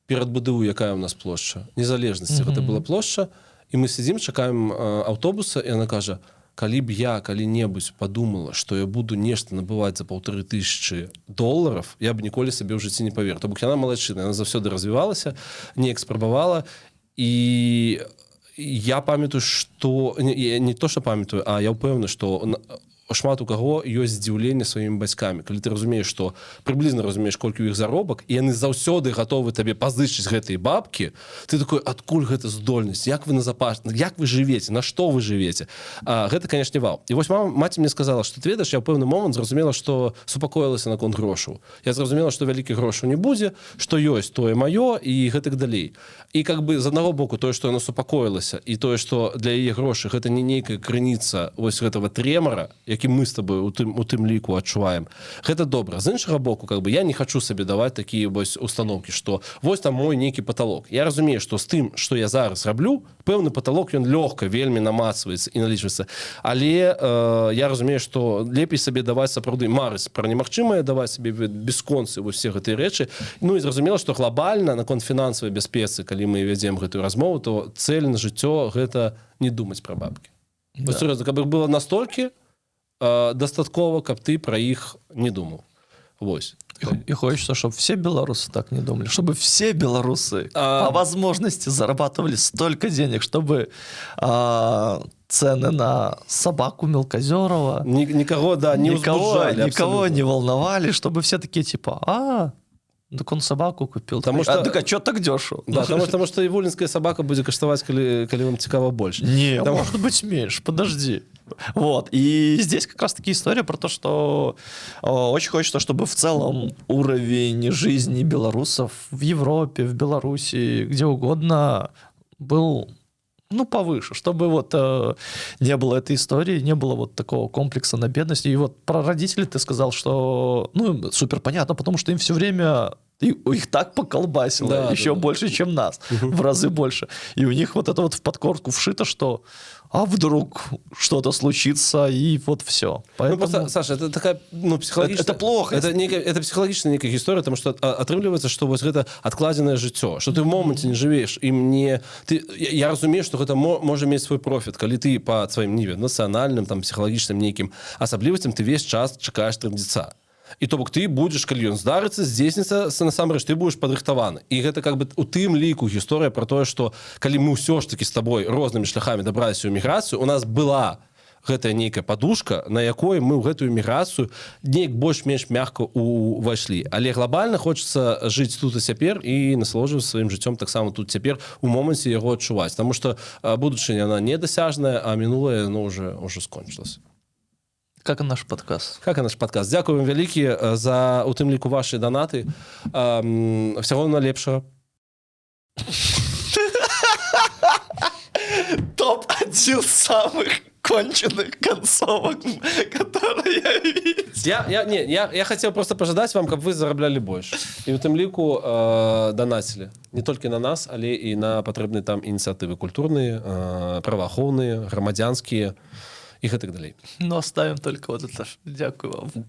перад БДУ, якая у нас плошча? Незалежнасці. Гэта была плошча, і мы сидзім, чакаем аўтобуса, і яна кажа, калі б я калі-небудзь подумала, што я буду нешта набываць за $1500, я б ніколі сабе ў жыцці не паверыла. То бок яна малайчына, яна заўсёды развівалася, неяк спрабавала, і я памятаю, што... Не то, што памятаю, а я ўпэўны, што шмат у каго ёсць здзіўленне сваімі бацькамі. Калі ты разумееш, што прыблізна разумееш, колькі ў іх заробак, і яны заўсёды гатовы табе пазычыць гэтыя бабкі, ты такой, адкуль гэта здольнасць? Як вы назапашны? Як вы жывеце? На што вы жывеце? Гэта, канешне, вау. І вось маці мне сказала, што ты ведаеш, я ў пэўны момант зразумела, што супакоілася наконт грошаў. Я зразумела, што вялікіх грошаў не будзе, што ёсць тое маё і гэтак далей. І как бы з аднаго боку тое, што яно супакоілася, і тое, што для яе грошы гэта не нейкая крыніца вось гэтага трэмара, які мы з табой у тым ліку адчуваем. Гэта добра. З іншага боку, как бы я не хачу сабе даваць такія вось установкі, што вось там мой нейкі паталок. Я разумею, што з тым, што я зараз раблю, пэўны паталок, ён лёгка вельмі намацваецца і налічваецца. Але я разумею, што лепей сабе даваць сапраўды марыць пра немагчымае, даваць сабе бясконцы вось все гэтыя рэчы. Ну і зразумела, што глобальна наконт фінансавай бяспецы, калі мы вядзем гэтую размову, то цель на жыццё гэта не думаць пра бабкі. Да. Серьезно, каб іх было настолькі дастаткова, каб ты пра іх не думаў. Вось. И хочется, чтобы все белорусы так не думали, чтобы все белорусы по возможности зарабатывали столько денег, чтобы цены на собаку мелкозерова никого не волновали, чтобы все такие типа, так он собаку купил. Потому что... Так, а что так дешево? Да, потому что ивулинская собака будет коштовать, коли вам цікаво больше. Не, может быть меньше, подожди. Вот. И здесь как раз-таки история про то, что очень хочется, чтобы в целом уровень жизни белорусов в Европе, в Беларуси, где угодно был... повыше, чтобы вот не было этой истории, не было вот такого комплекса на бедности. И вот про родителей ты сказал, что, супер понятно, потому что им все время их так поколбасило, еще больше, чем нас, в разы больше. И у них вот это вот в подкорку вшито, что вдруг что-то случится, и вот все. Поэтому... просто, Саша, это такая, психологическая... Это плохо. Это психологичная некая история, потому что отрывается, что вот это откладенное жыццё, что ты в моменте не живешь, и мне... Я разумею, что это может иметь свой профит, когда ты по своим национальным, там, психологичным неким особливостям ты весь час чакаешь традица. І то бок ты будзеш, калі ён здарыцца, здзейсніцца насамрэч, ты будзеш падрыхтаваны. І гэта как бы у тым ліку гісторыя пра тое, што калі мы ўсё ж такі з табой рознымі шляхамі дабраліся ў міграцыю, у нас была гэтая нейкая падушка, на якой мы ў гэтую міграцыю неяк больш-менш мякка увайшлі. Але глобальна хочацца жыць тут і цяпер і насалоджвацца сваім жыццём таксама тут цяпер у моманце яго адчуваць. Таму што будучыня яна недасяжная, а мінулае яно ўжо скончылася. Как и наш подкаст. Как и наш подкаст. Дякую вам вялікі за, у тым ліку, ваши донаты. Всего найлепшага. Топ-1 самых конченых концовок, которые я видел. Я хотел просто пожадаць вам, каб вы зарабляли больш. І у тым ліку донацілі. Не толькі на нас, але і на патрэбныя там ініцыятывы культурныя, праваахоўныя, грамадзянскія, и так далее. Оставим только вот это. Дякую вам.